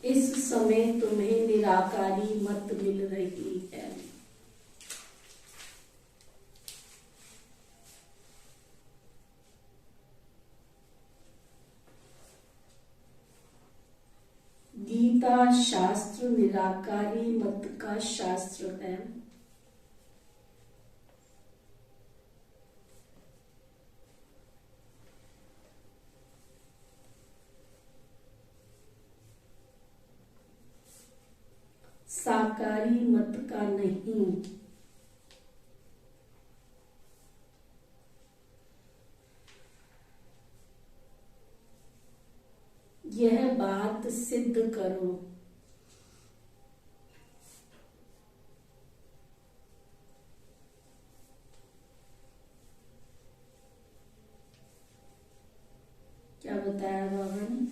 इस समय तुम्हें निराकारी मत मिल रही है। गीता शास्त्र निराकारी मत का शास्त्र है। साकारी मत का नहीं। यह बात सिद्ध करो। क्या बताया बाबा ने?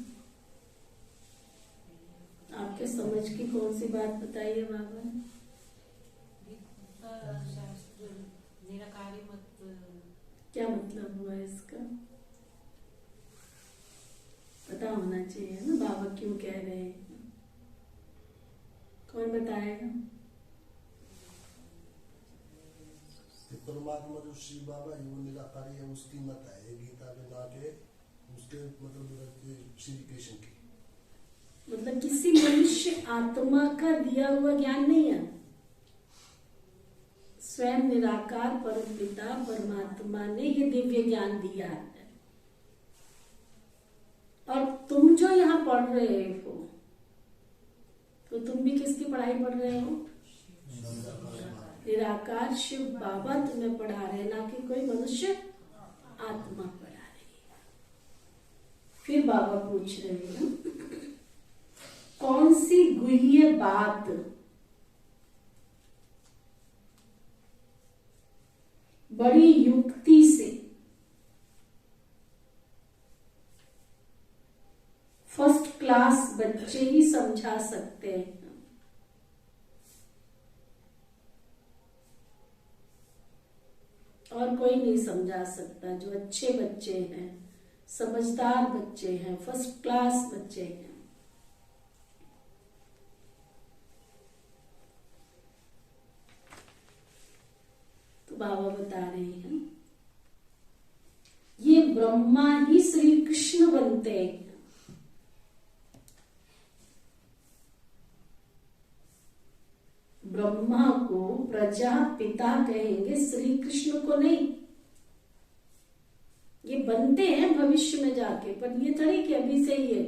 आपके समझ की कौन सी बात बताई है बाबा ने? शास्त्र निराकारी मत। क्या मतलब हुआ इसका? पता होना चाहिए ना बाबा क्यों कह रहे हैं। कौन बताएगा? परमात्मा जो शिव बाबा है वो निराकारी है, उसकी मत है गीता में ना के उसके मतलब श्री कृष्ण की। मतलब किसी मनुष्य आत्मा का दिया हुआ ज्ञान नहीं है। स्वयं निराकार परमपिता परमात्मा ने ये दिव्य ज्ञान दिया है। और तुम जो यहाँ पढ़ रहे हो तो तुम भी किसकी पढ़ाई पढ़ रहे हो? निराकार शिव बाबा तुम्हें पढ़ा रहे, ना कि कोई मनुष्य आत्मा पढ़ा रही है। फिर बाबा पूछ रहे हैं कौन सी गुह्य बात बड़ी युक्ति से फर्स्ट क्लास बच्चे ही समझा सकते हैं। और कोई नहीं समझा सकता। जो अच्छे बच्चे हैं, समझदार बच्चे हैं, फर्स्ट क्लास बच्चे हैं। तो बाबा बता रहे हैं, ये ब्रह्मा ही श्री कृष्ण बनते हैं। ब्रह्मा को प्रजापिता कहेंगे, श्री कृष्ण को नहीं। ये बनते हैं भविष्य में जाके, पर ये थोड़ी कि अभी से ही है।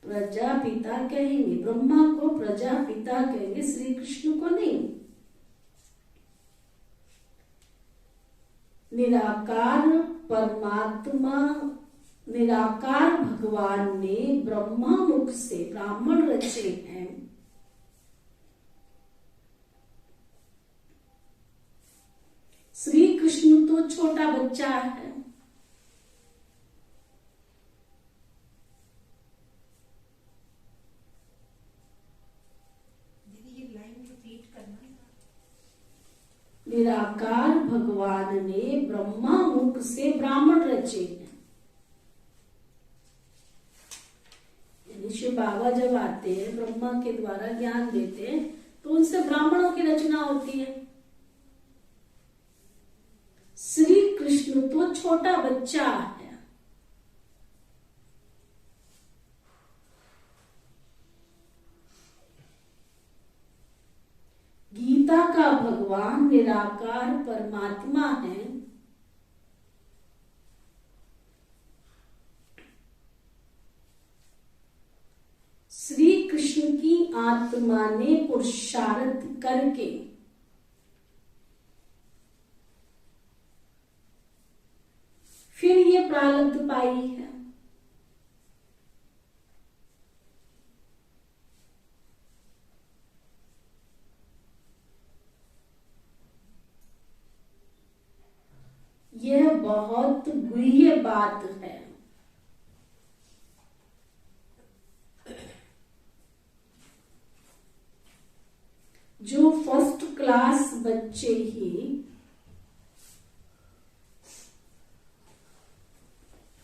प्रजापिता कहेंगे, ब्रह्मा को प्रजापिता कहेंगे, श्री कृष्ण को नहीं। निराकार परमात्मा, निराकार भगवान ने ब्रह्मा मुख से ब्राह्मण रचे हैं। श्री कृष्ण तो छोटा बच्चा है। दीदी ये लाइन रिपीट करना। निराकार भगवान ने ब्रह्मा मुख से ब्राह्मण रचे हैं। यानी शिव बाबा जब आते हैं, ब्रह्मा के द्वारा ज्ञान देते हैं, तो उनसे ब्राह्मणों की रचना होती है। श्री कृष्ण तो छोटा बच्चा है। गीता का भगवान निराकार परमात्मा है। श्री कृष्ण की आत्मा ने पुरुषार्थ करके फिर ये प्रारब्ध पाई है। यह बहुत गुह्य बात है। जो फर्स्ट क्लास बच्चे ही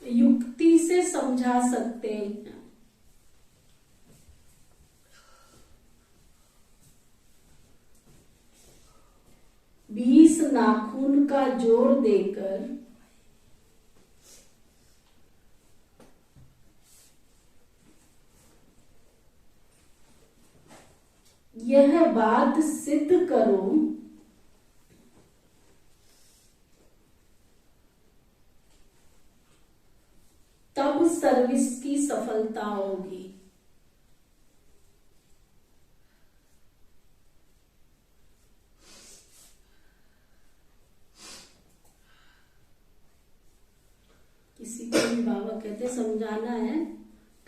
युक्ति से समझा सकते हैं। बीस नाखून का जोड़ देकर यह बात सिद्ध करो तब सर्विस की सफलता होगी। किसी को भी बाबा कहते समझाना है,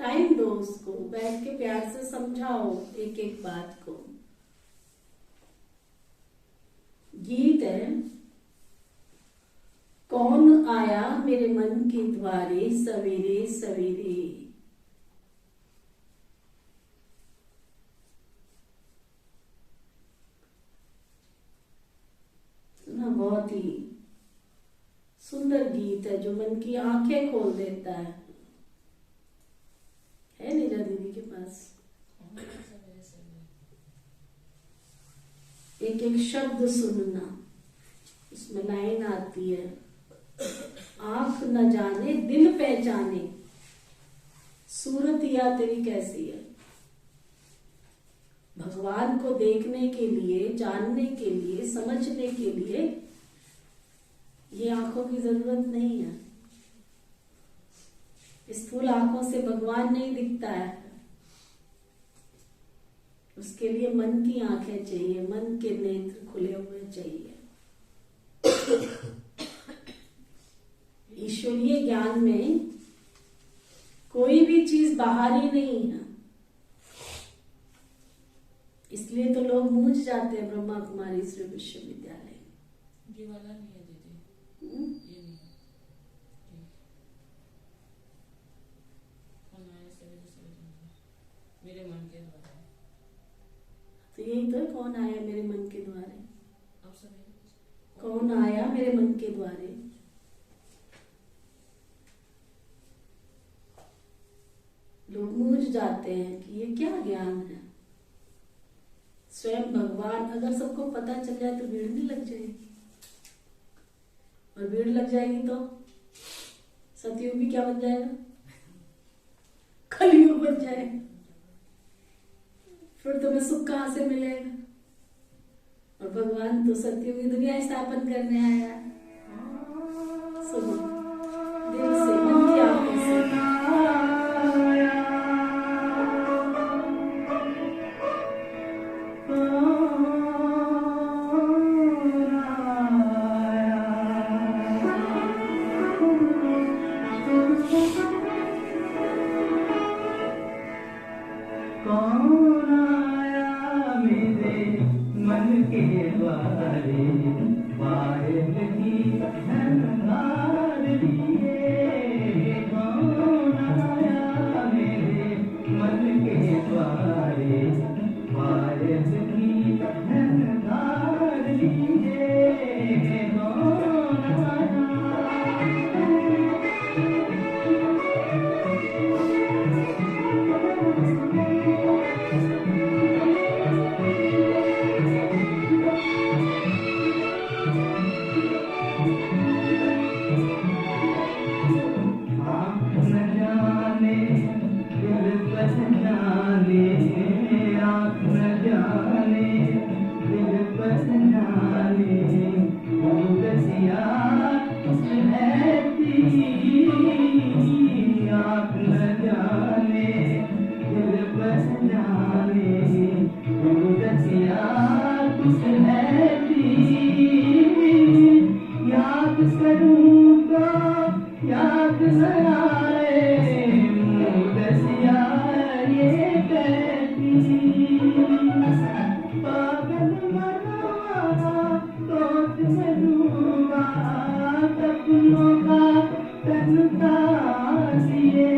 टाइम दो उसको, बैठ के प्यार से समझाओ एक एक बात को। गीत है, कौन आया मेरे मन के द्वारे सवेरे सवेरे। सुना, बहुत ही सुंदर गीत है जो मन की आंखें खोल देता है नीरा दीदी के पास। एक एक शब्द सुनना, उसमें लाइन आती है, आंख न जाने दिल पहचाने, सूरत या तेरी कैसी है। भगवान को देखने के लिए, जानने के लिए, समझने के लिए ये आंखों की जरूरत नहीं है। स्थूल आंखों से भगवान नहीं दिखता है, उसके लिए मन की आंखें चाहिए, मन के नेत्र खुले हुए चाहिए। ईश्वरीय ज्ञान में कोई भी चीज बाहरी नहीं है, इसलिए तो लोग मूझ जाते हैं ब्रह्मा कुमारी ईश्वर विश्वविद्यालय। ये वाला नहीं है दीदी, ये नहीं है। कौन आया सवेरे सवेरे मेरे मन के द्वारा। तो यही तो है, कौन आया मेरे मन के द्वारे। अब सवेरे कौन आया मेरे मन के द्वारे। लोग मूझ जाते हैं कि ये क्या ज्ञान है। स्वयं भगवान, अगर सबको पता चल जाए तो भीड़ नहीं लग जाएगी, और भीड़ लग जाएगी तो सतयुग भी क्या बन जाएगा, कलयुग बन जाएगा। फिर तुम्हें सुख कहां से मिलेगा? और भगवान तो सतयुग की दुनिया स्थापन करने आया है। सुनो दिल से, मन की आंखों से। कौन आया मेरे मन के द्वारे, वाहिद की धनधार लिए। कौन आया मेरे मन के द्वारे, वाहिद की धनधार लिए। कौन आया न जाने दिल पहचाने, आँख न जाने दिल पहचाने। उदासियाँ कुछ ऐसी, आँख न जाने दिल पहचाने। उदासियाँ कुछ ऐसी, याद करूँ तो याद न आए। उदासियाँ ये कैसी, पागल मनवा सोच में डूबा, सपनों का तन लिए।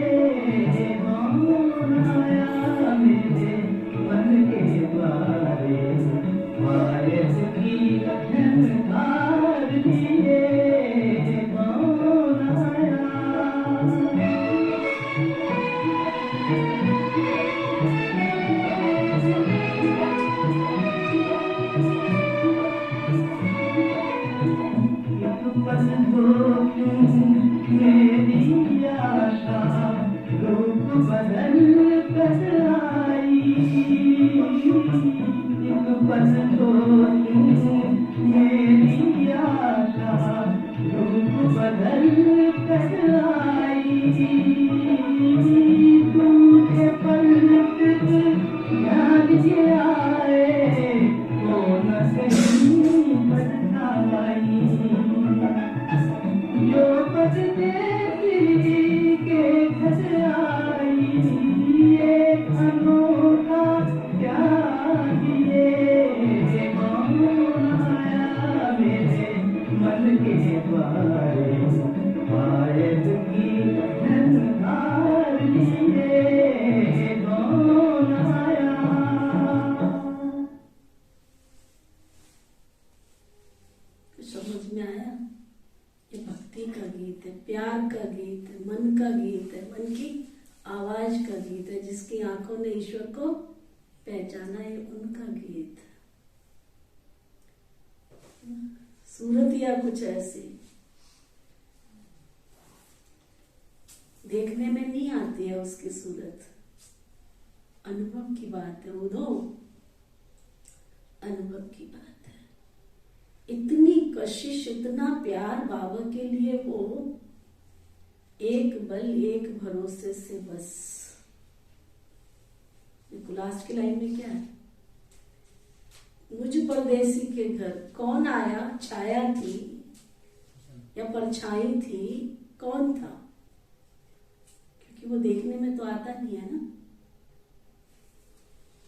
कौन आया मेरे मन के द्वारे, वारिस की झनकार लिए। कौन आया एक पल हो तुम मेरी आशा, रूप बदल कर आई। एक पल हो तुम मेरी आशा, रूप बदल कर आई। दूसरे पल याद ये आए, कौन कहीं बदलाई। जो परदेसी के घर आई, एक अनोखा प्यार दिए। कौन आया मेरे मन के द्वारे, वारिस की झनकार लिए। कौन आया समझ में आया? ये भक्ति का गीत है, प्यार का गीत है, मन का गीत है, मन की आवाज का गीत है। जिसकी आंखों ने ईश्वर को पहचाना है, उनका गीत। सूरत या कुछ ऐसी देखने में नहीं आती है उसकी सूरत, अनुभव की बात है। उधो अनुभव की बात है। इतनी कशिश, इतना प्यार बाबा के लिए, वो एक बल एक भरोसे से बस। लास्ट की लाइन में क्या है? मुझ परदेसी के घर कौन आया, छाया थी या परछाई थी, कौन था? क्योंकि वो देखने में तो आता नहीं है ना।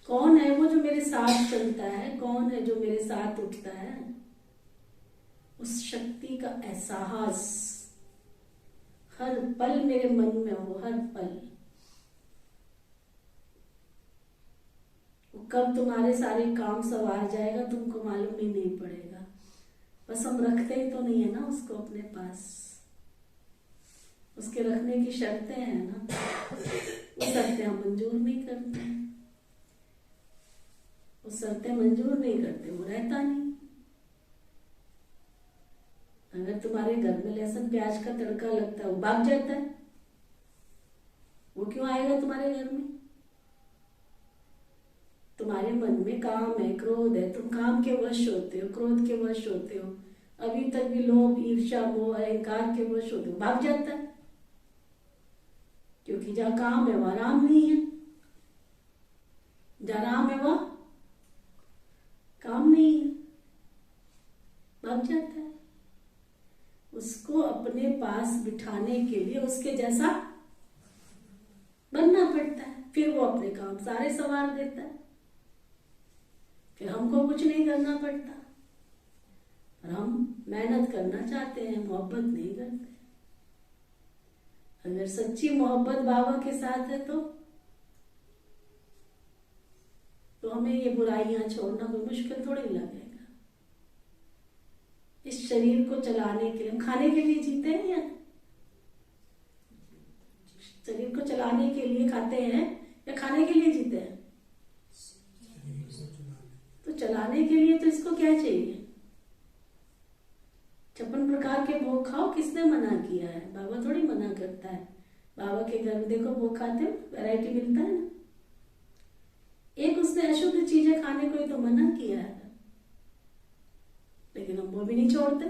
कौन है वो जो मेरे साथ चलता है, कौन है जो मेरे साथ उठता है? उस शक्ति का एहसास हर पल मेरे मन में हो, हर पल। वो कब तुम्हारे सारे काम सवार जाएगा तुमको मालूम ही नहीं पड़ेगा। बस हम रखते ही तो नहीं है ना उसको अपने पास। उसके रखने की शर्तें हैं ना, वो शर्तें हम मंजूर नहीं करते। वो शर्तें मंजूर नहीं करते, वो रहता नहीं। अगर तुम्हारे घर में लहसुन प्याज का तड़का लगता है, वो भाग जाता है। वो क्यों आएगा तुम्हारे घर में? तुम्हारे मन में काम है, क्रोध है, तुम काम के वश होते हो, क्रोध के वश होते हो, अभी तक भी लोभ, ईर्ष्या, मोह, अहंकार के वश होते हो, भाग जाता है। क्योंकि जहां काम है वहां राम नहीं है, जहां राम है वहां काम नहीं है, भाग जाता है। उसको अपने पास बिठाने के लिए उसके जैसा बनना पड़ता है, फिर वो अपने काम सारे संवार देता है, फिर हमको कुछ नहीं करना पड़ता। और हम मेहनत करना चाहते हैं, मोहब्बत नहीं करते। अगर सच्ची मोहब्बत बाबा के साथ है तो हमें ये बुराइयां छोड़ना कोई मुश्किल थोड़ी लगेगा। इस शरीर को चलाने के लिए हम खाने के लिए जीते हैं या शरीर को चलाने के लिए खाते हैं या खाने के लिए जीते हैं? तो चलाने के लिए तो इसको क्या चाहिए? 56 प्रकार के भोग खाओ, किसने मना किया है? बाबा थोड़ी मना करता है। बाबा के घर में देखो भोग खाते हो, वैरायटी मिलता है ना। एक उसने अशुद्ध चीजें खाने को ही तो मना किया है, लेकिन हम वो भी नहीं छोड़ते।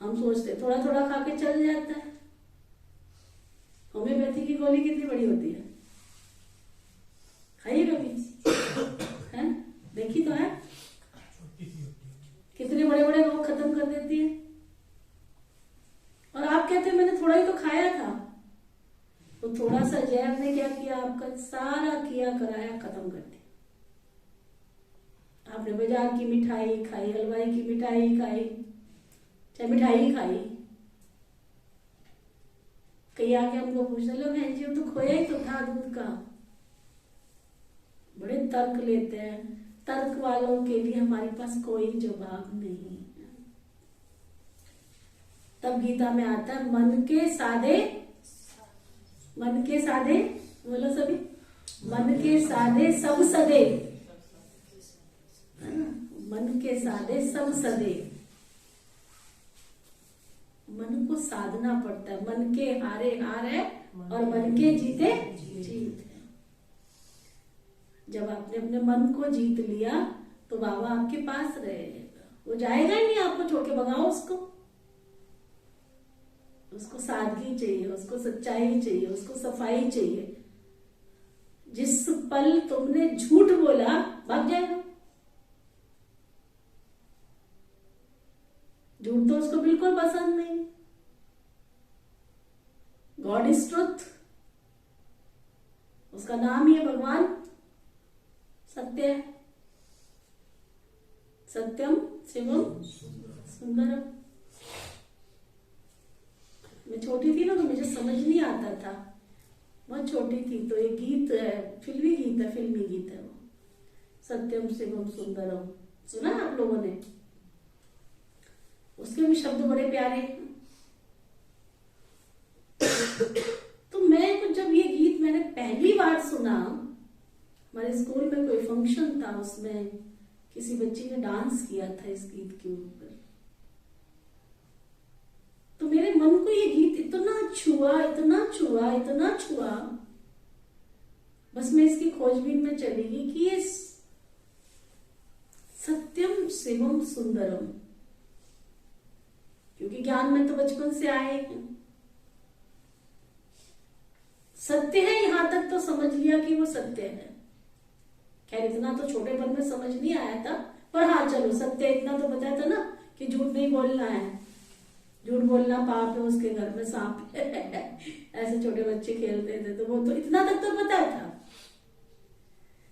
हम सोचते थोड़ा थोड़ा खा के चल जाता है। होम्योपैथी की गोली कितनी बड़ी होती है, खाइए कभी है? देखी तो है कितने बड़े बड़े रोग खत्म कर देती है। और आप कहते हैं मैंने थोड़ा ही तो खाया था। तो थोड़ा सा जहर ने क्या किया? आपका सारा किया कराया खत्म कर दिया। आपने बाजार की मिठाई खाई, हलवाई की मिठाई खाई, चाहे मिठाई खाई, कहीं आके हमको पूछने लो बहन जी तो खोया ही तो था दूध का। बड़े तर्क लेते हैं। तर्क वालों के लिए हमारे पास कोई जवाब नहीं है। तब गीता में आता है मन के साधे, मन के साधे, बोलो सभी, मन के साधे सब सदे, मन के साधे सब सदे। मन को साधना पड़ता है। मन के हारे हार है और मन के जीते जीत है। जब आपने अपने मन को जीत लिया तो बाबा आपके पास रहेगा, वो जाएगा ही नहीं आपको छोड़ के। भगाओ उसको, उसको सादगी चाहिए, उसको सच्चाई चाहिए, उसको सफाई चाहिए। जिस पल तुमने झूठ बोला भाग जाएगा। झूठ तो उसको बिल्कुल पसंद नहीं। गॉड इज ट्रुथ, उसका नाम ही है भगवान सत्य है। सत्यम शिवम सुंदरम। मैं छोटी थी ना तो मुझे समझ नहीं आता था, बहुत छोटी थी। तो एक गीत है, फिल्मी गीत है, फिल्मी गीत है वो, सत्यम शिवम सुंदरम। सुना आप लोगों ने? उसके भी शब्द बड़े प्यारे हैं। तो मैं कुछ जब ये गीत मैंने पहली बार सुना, हमारे स्कूल में कोई फंक्शन था, उसमें किसी बच्ची ने डांस किया था इस गीत के ऊपर। तो मेरे मन को ये गीत इतना छुआ, इतना छुआ, इतना छुआ, बस मैं इसकी खोजबीन में चली गई कि ये सत्यम शिवम सुंदरम, क्योंकि ज्ञान में तो बचपन से आए हैं। सत्य है, यहां तक तो समझ लिया कि वो सत्य है। खैर इतना तो छोटेपन में समझ नहीं आया था, पर हाँ चलो सत्य इतना तो पता था ना कि झूठ नहीं बोलना है, झूठ बोलना पाप है, उसके घर में सांप है। ऐसे छोटे बच्चे खेलते थे तो वो तो इतना तक तो पता था।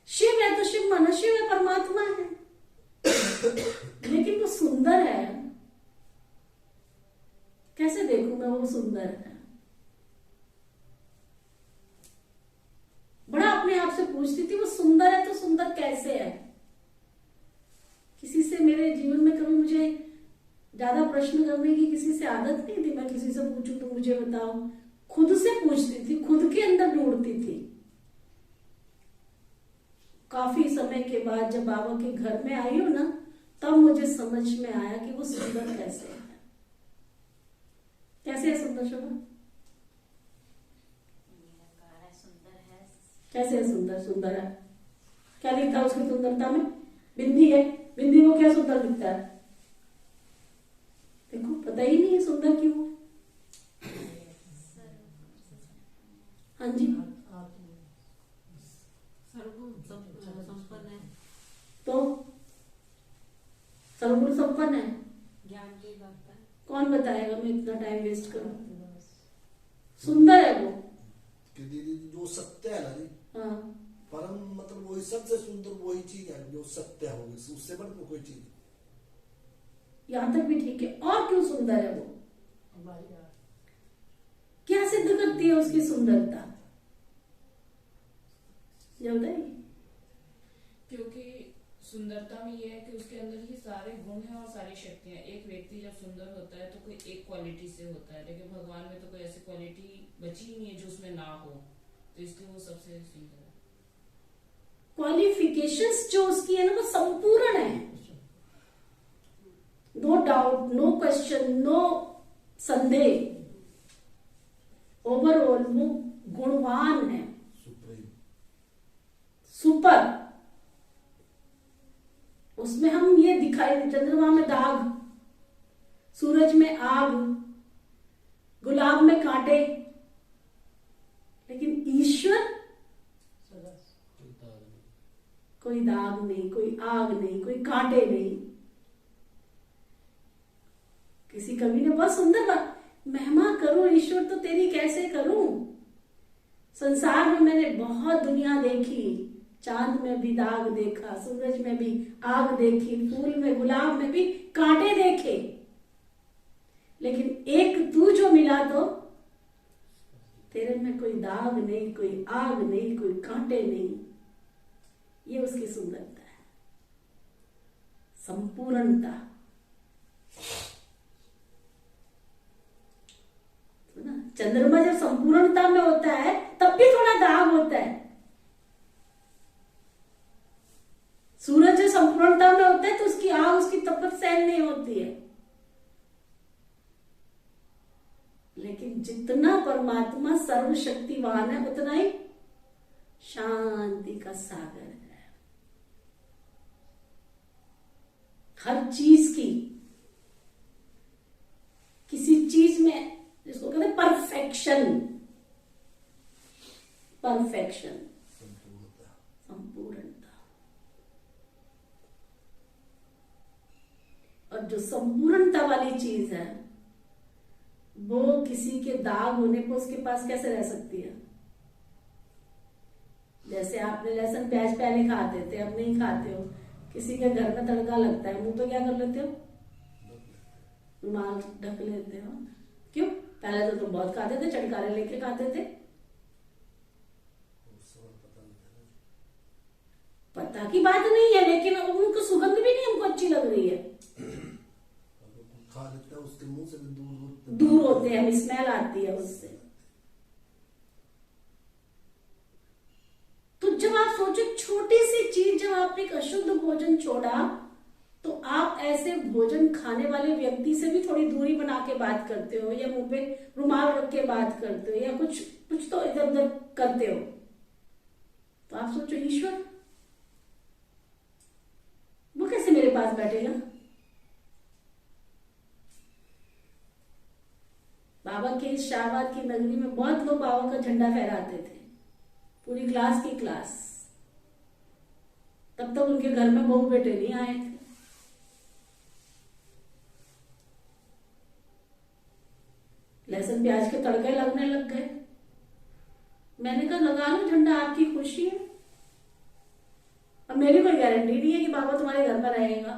शिव है तो शिव मानो, शिव है परमात्मा है, लेकिन वो सुंदर है। कैसे देखूं मैं वो सुंदर है? बड़ा अपने आप से पूछती थी वो सुंदर है तो सुंदर कैसे है। किसी से मेरे जीवन में कभी मुझे ज्यादा प्रश्न करने की किसी से आदत नहीं थी। मैं किसी से पूछूं तो मुझे बताओ, खुद से पूछती थी, खुद के अंदर ढूंढती थी काफी समय के बाद जब बाबा के घर में आई हूं ना, तब मुझे समझ में आया कि वो सुंदर कैसे है। कैसे है सुंदर शोभा? कैसे है सुंदर? सुंदर है। क्या दिखता है उसकी सुंदरता में? बिंदी है। बिंदी को क्या सुंदर दिखता है? देखो, पता ही नहीं है सुंदर क्यों है। हाँ जी, संपन्न है, तो सर्वगुण संपन्न है। ज्ञान की बात है। कौन बताएगा मैं इतना टाइम वेस्ट करूं? सुंदर है वो। कि दीदी जो सत्य है ना जी, हाँ, परम मतलब वही सबसे सुंदर वही चीज है जो सत्य होगी, उससे बढ़कर कोई चीज। यहाँ तक भी ठीक है। और क्यों सुंदर है वो? क्या सिद्ध करती है उसकी सुंदरता? ये बताइए। क्योंकि सुंदरता में यह है कि उसके अंदर ही सारे गुण हैं और सारी शक्तियां। एक व्यक्ति जब सुंदर होता है तो कोई एक क्वालिटी से होता है, लेकिन भगवान में तो कोई ऐसी क्वालिटी बची ही नहीं है जो उसमें ना हो, तो इसलिए वो सबसे सुंदर है। क्वालिफिकेशंस जो उसकी है ना, वो संपूर्ण है। No doubt, no question, no संदेह। ओवरऑल वो गुणवान है, सुप्रीम। सुपर। उसमें हम ये दिखाई, चंद्रमा में दाग, सूरज में आग, गुलाब में कांटे, लेकिन ईश्वर कोई दाग नहीं, कोई आग नहीं, कोई कांटे नहीं। किसी कवि ने बहुत सुंदर बात, महिमा करो ईश्वर तो तेरी कैसे करूं। संसार में मैंने बहुत दुनिया देखी, चांद में भी दाग देखा, सूरज में भी आग देखी, फूल में गुलाब में भी कांटे देखे, लेकिन एक तू जो मिला तो तेरे में कोई दाग नहीं, कोई आग नहीं, कोई कांटे नहीं। ये उसकी सुंदरता है, संपूर्णता। चंद्रमा जब संपूर्णता में होता है तब भी थोड़ा दाग होता है। सूरज जब संपूर्णता में होता है तो उसकी आग, उसकी तपत सहन नहीं होती है। लेकिन जितना परमात्मा सर्वशक्तिवान है उतना ही शांति का सागर है। हर चीज की, किसी चीज में जिसको कहते हैं परफेक्शन, परफेक्शन, संपूर्णता। और जो संपूर्णता वाली चीज है वो किसी के दाग होने पर उसके पास कैसे रह सकती है? जैसे आपने लहसुन प्याज पहले खाते थे, अब नहीं खाते हो। किसी के घर में तड़का लगता है, मुंह पे क्या कर लेते हो? रुमाल ढक लेते हो। क्यों? पहले तो तुम बहुत खाते थे, चटकारे लेके खाते थे। पता की बात नहीं है, लेकिन उनको सुगंध भी नहीं हमको अच्छी लग रही है। खा लेता है, उसके मुंह से भी दूर होते हैं, हमें स्मेल आती है उससे। तो जब आप सोचो, छोटी सी चीज, जब आपने एक अशुद्ध भोजन छोड़ा तो आप ऐसे भोजन खाने वाले व्यक्ति से भी थोड़ी दूरी बना के बात करते हो, या मुंह पे रुमाल रख के बात करते हो, या कुछ कुछ तो इधर उधर करते हो। तो आप सोचो, ईश्वर वो कैसे मेरे पास बैठेगा? बाबा के इस शाहबाद की नगरी में बहुत लोग बाबा का झंडा फहराते थे, पूरी क्लास की क्लास। तब तक उनके घर में बहू बेटे नहीं आए थे। लहसुन प्याज के तड़के लगने लग गए। मैंने कहा लगा लो झंडा, आपकी खुशी है। और मेरी कोई गारंटी नहीं है कि बाबा तुम्हारे घर पर रहेगा।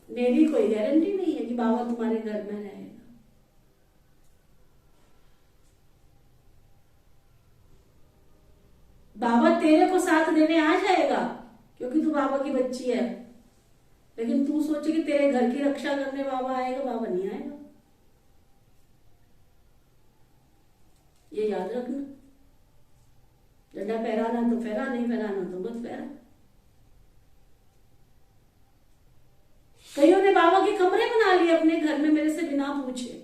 मेरी कोई गारंटी नहीं है कि बाबा तुम्हारे घर में रहेगा। बाबा तेरे को साथ देने आ जाएगा क्योंकि तू बाबा की बच्ची है, लेकिन तू सोचे कि तेरे घर की रक्षा करने बाबा आएगा, बाबा नहीं आएगा। ये याद रखना। झंडा फहराना तो फहरा, नहीं फहराना तो मत फहरा। कईयों ने बाबा के कमरे बना लिए अपने घर में मेरे से बिना पूछे।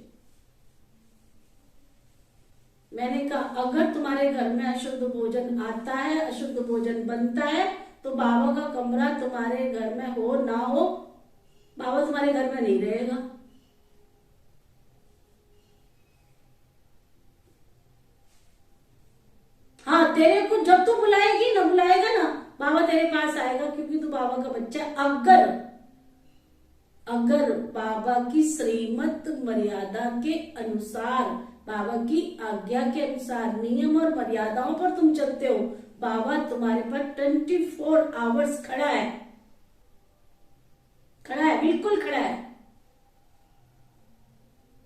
मैंने कहा अगर तुम्हारे घर में अशुद्ध भोजन आता है, अशुद्ध भोजन बनता है, तो बाबा का कमरा तुम्हारे घर में हो ना हो, बाबा तुम्हारे घर में नहीं रहेगा। हाँ, तेरे को जब तू बुलाएगी ना, बुलाएगा ना, बाबा तेरे पास आएगा, क्योंकि तू बाबा का बच्चा है। अगर बाबा की श्रीमत मर्यादा के अनुसार, बाबा की आज्ञा के अनुसार, नियम और मर्यादाओं पर तुम चलते हो, बाबा तुम्हारे पर 24 आवर्स खड़ा है, खड़ा है, बिल्कुल खड़ा है।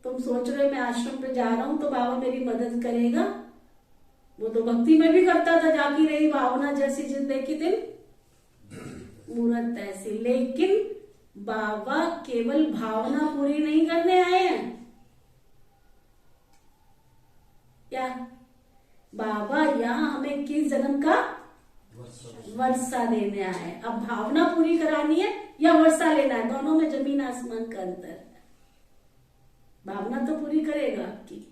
तुम सोच रहे हो मैं आश्रम पे जा रहा हूं तो बाबा मेरी मदद करेगा? वो तो भक्ति में भी करता था, जाकी रही भावना जैसी जिंदगी दिन मूरत ऐसी। लेकिन बाबा केवल भावना पूरी नहीं करने आए हैं। क्या बाबा यहाँ हमें किस जन्म का वर्षा देने आए? अब भावना पूरी करानी है या वर्षा लेना है? दोनों में जमीन आसमान का अंतर है। भावना तो पूरी करेगा आपकी,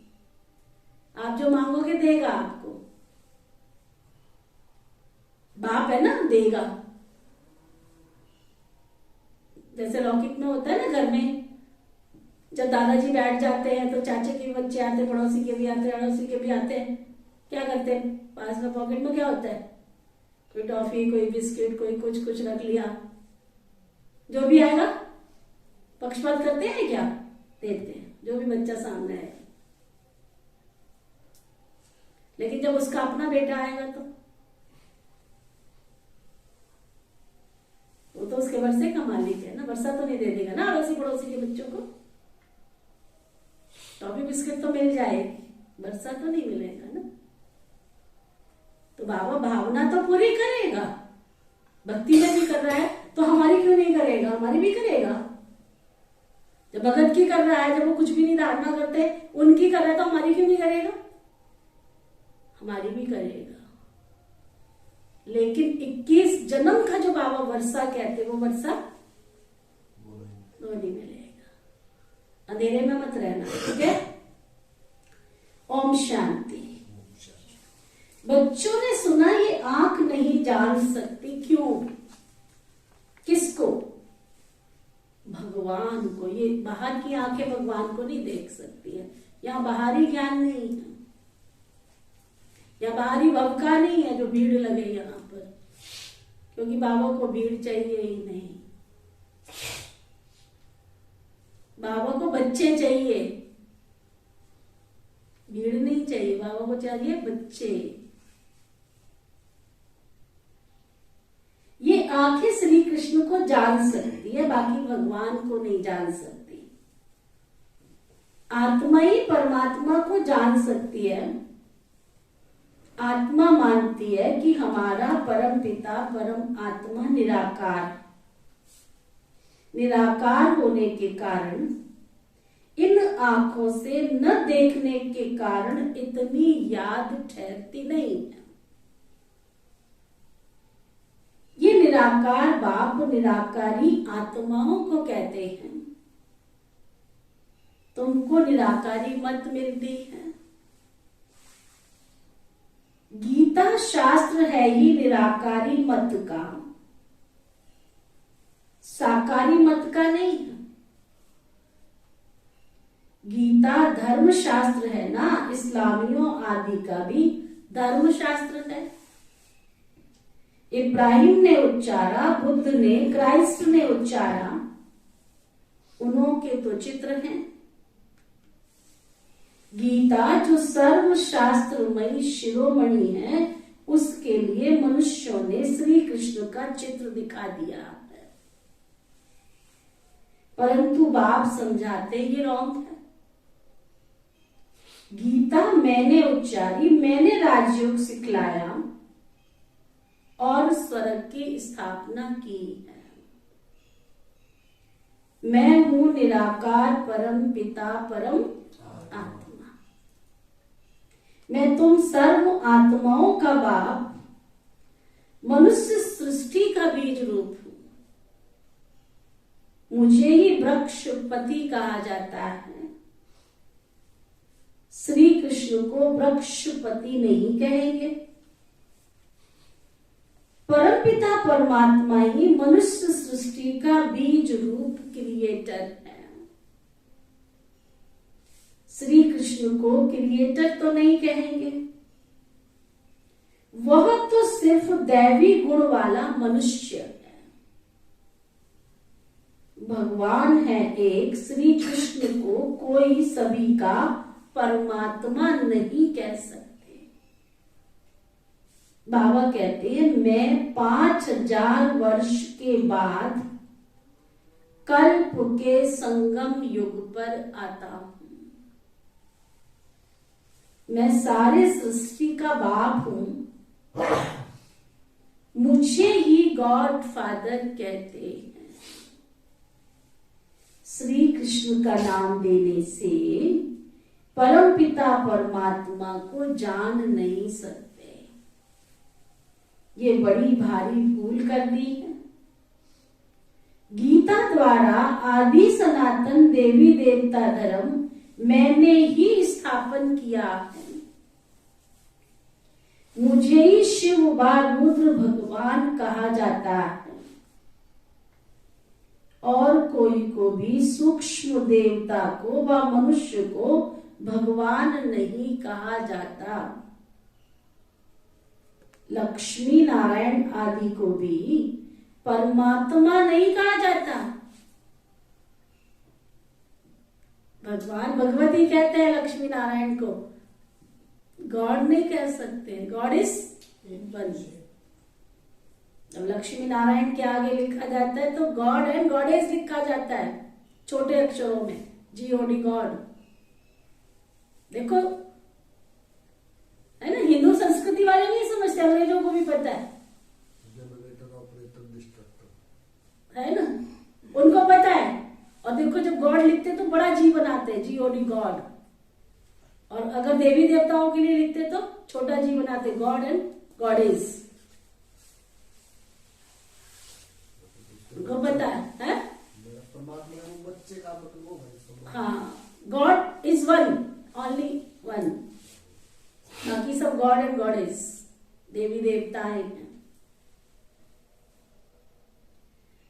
आप जो मांगोगे देगा आपको। बाप है ना, देगा। जैसे लौकिक में होता है ना, घर में जब दादाजी बैठ जाते हैं तो चाचे के भी बच्चे आते, पड़ोसी के भी आते, अड़ोसी के भी आते हैं। क्या करते हैं? पास में पॉकेट में क्या होता है? कोई टॉफी, कोई बिस्किट, कोई कुछ कुछ रख लिया। जो भी आएगा पक्षपात करते हैं क्या? देते हैं, जो भी बच्चा सामने आएगा। लेकिन जब उसका अपना बेटा आएगा तो वो तो उसके वर्षे का मालिक है ना, वर्षा तो नहीं दे देगा ना अड़ोसी पड़ोसी के बच्चों को। टॉफी बिस्किट तो मिल जाएगी, वर्षा तो नहीं मिलेगा ना। तो बाबा भावना तो पूरी करेगा। भक्ति में भी कर रहा है तो हमारी क्यों नहीं करेगा? हमारी भी करेगा। जब भगत की कर रहा है, जब वो कुछ भी नहीं धारणा करते, उनकी कर रहा है, तो हमारी क्यों नहीं करेगा? हमारी भी करेगा। लेकिन 21 जन्म का जो बाबा वर्षा कहते, वो वर्षा वो नहीं मिलेगा। अंधेरे में मत रहना, ठीक है? ओम शांति। बच्चों ने सुना ये आंख नहीं जान सकती, क्यों? किसको? भगवान को। ये बाहर की आंखें भगवान को नहीं देख सकती है। यहाँ बाहरी ज्ञान नहीं है, या बाहरी भव का नहीं है जो भीड़ लगे यहाँ पर, क्योंकि बाबा को भीड़ चाहिए ही नहीं। बाबा को बच्चे चाहिए, भीड़ नहीं चाहिए। बाबा को चाहिए बच्चे। ये आंखें श्री कृष्ण को जान सकती है, बाकी भगवान को नहीं जान सकती। आत्मा ही परमात्मा को जान सकती है। आत्मा मानती है कि हमारा परम पिता परम आत्मा निराकार, निराकार होने के कारण, इन आंखों से न देखने के कारण इतनी याद ठहरती नहीं है। ये निराकार बाप निराकारी आत्माओं को कहते हैं। तुमको निराकारी मत मिलती है। गीता शास्त्र है ही निराकारी मत का, साकारी मत का नहीं है। गीता धर्म शास्त्र है ना, इस्लामियों आदि का भी धर्म शास्त्र है। इब्राहिम ने उच्चारा, बुद्ध ने, क्राइस्ट ने उच्चारा, उन्हों के तो चित्र हैं। गीता जो सर्व शास्त्रमयी शिरोमणि है, उसके लिए मनुष्यों ने श्री कृष्ण का चित्र दिखा दिया है। परंतु बाप समझाते ये रॉन्ग है। गीता मैंने उच्चारी, मैंने राजयोग सिखलाया और स्वर्ग की स्थापना की है। मैं हूं निराकार परम पिता परम आत्मा। मैं तुम सर्व आत्माओं का बाप, मनुष्य सृष्टि का बीज रूप हूं। मुझे ही वृक्षपति कहा जाता है। श्री कृष्ण को वृक्षपति नहीं कहेंगे। परमपिता परमात्मा ही मनुष्य सृष्टि का बीज रूप क्रिएटर है। श्री कृष्ण को क्रिएटर तो नहीं कहेंगे, वह तो सिर्फ दैवी गुण वाला मनुष्य है। भगवान है एक, श्री कृष्ण को कोई सभी का परमात्मा नहीं कह सकते। बाबा कहते हैं मैं 5000 वर्ष के बाद कल्प के संगम युग पर आता हूं। मैं सारे सृष्टि का बाप हूं। मुझे ही गॉड फादर कहते हैं। श्री कृष्ण का नाम लेने से परमपिता परमात्मा को जान नहीं सकते। ये बड़ी भारी भूल कर दी है। गीता द्वारा आदि सनातन देवी देवता धर्म मैंने ही स्थापन किया है। मुझे ही शिव व रुद्र भगवान कहा जाता है और कोई को भी सूक्ष्म देवता को व मनुष्य को भगवान नहीं कहा जाता। लक्ष्मी नारायण आदि को भी परमात्मा नहीं कहा जाता। भगवान भगवती कहते हैं लक्ष्मी नारायण को, गॉड नहीं कह सकते। God is one. जब लक्ष्मी नारायण के आगे लिखा जाता है तो गॉड एंड गॉडेस लिखा जाता है छोटे अक्षरों में, GOD गॉड। देखो है ना, हिंदू संस्कृति वाले नहीं समझते, अंग्रेजों को भी पता है है ना, उनको पता है। और देखो जब गॉड लिखते तो बड़ा जी बनाते हैं, GOD गॉड। और अगर देवी देवताओं के लिए लिखते तो छोटा जी बनाते, गॉड एंड गॉडेस। उनको पता है? परमात्मा बच्चे का मतलब। हाँ, God is one, only one. बाकी सब गॉड एंड गॉडेस, देवी देवता है।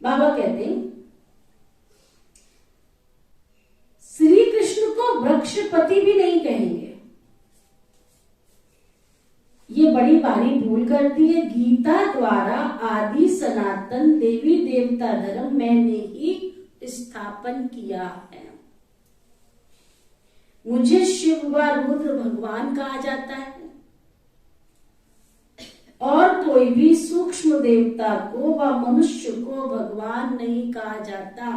बाबा कहते हैं श्री कृष्ण को वृक्षपति भी नहीं कहेंगे। ये बड़ी भारी भूल कर दी है। गीता द्वारा आदि सनातन देवी देवता धर्म मैंने ही स्थापन किया है। मुझे शिव व रुद्र भगवान कहा जाता है और कोई भी सूक्ष्म देवता को व मनुष्य को भगवान नहीं कहा जाता।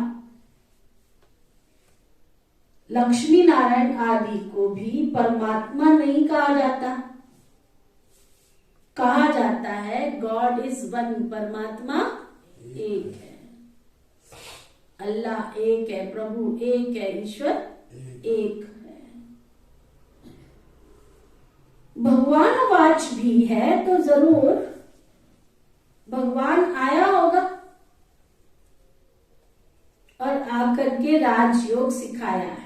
लक्ष्मी नारायण आदि को भी परमात्मा नहीं कहा जाता। कहा जाता है गॉड इज वन, परमात्मा एक है, अल्लाह एक है, प्रभु एक है, ईश्वर एक है। भगवानवाच भी है तो जरूर भगवान आया होगा और आकर के राजयोग सिखाया है।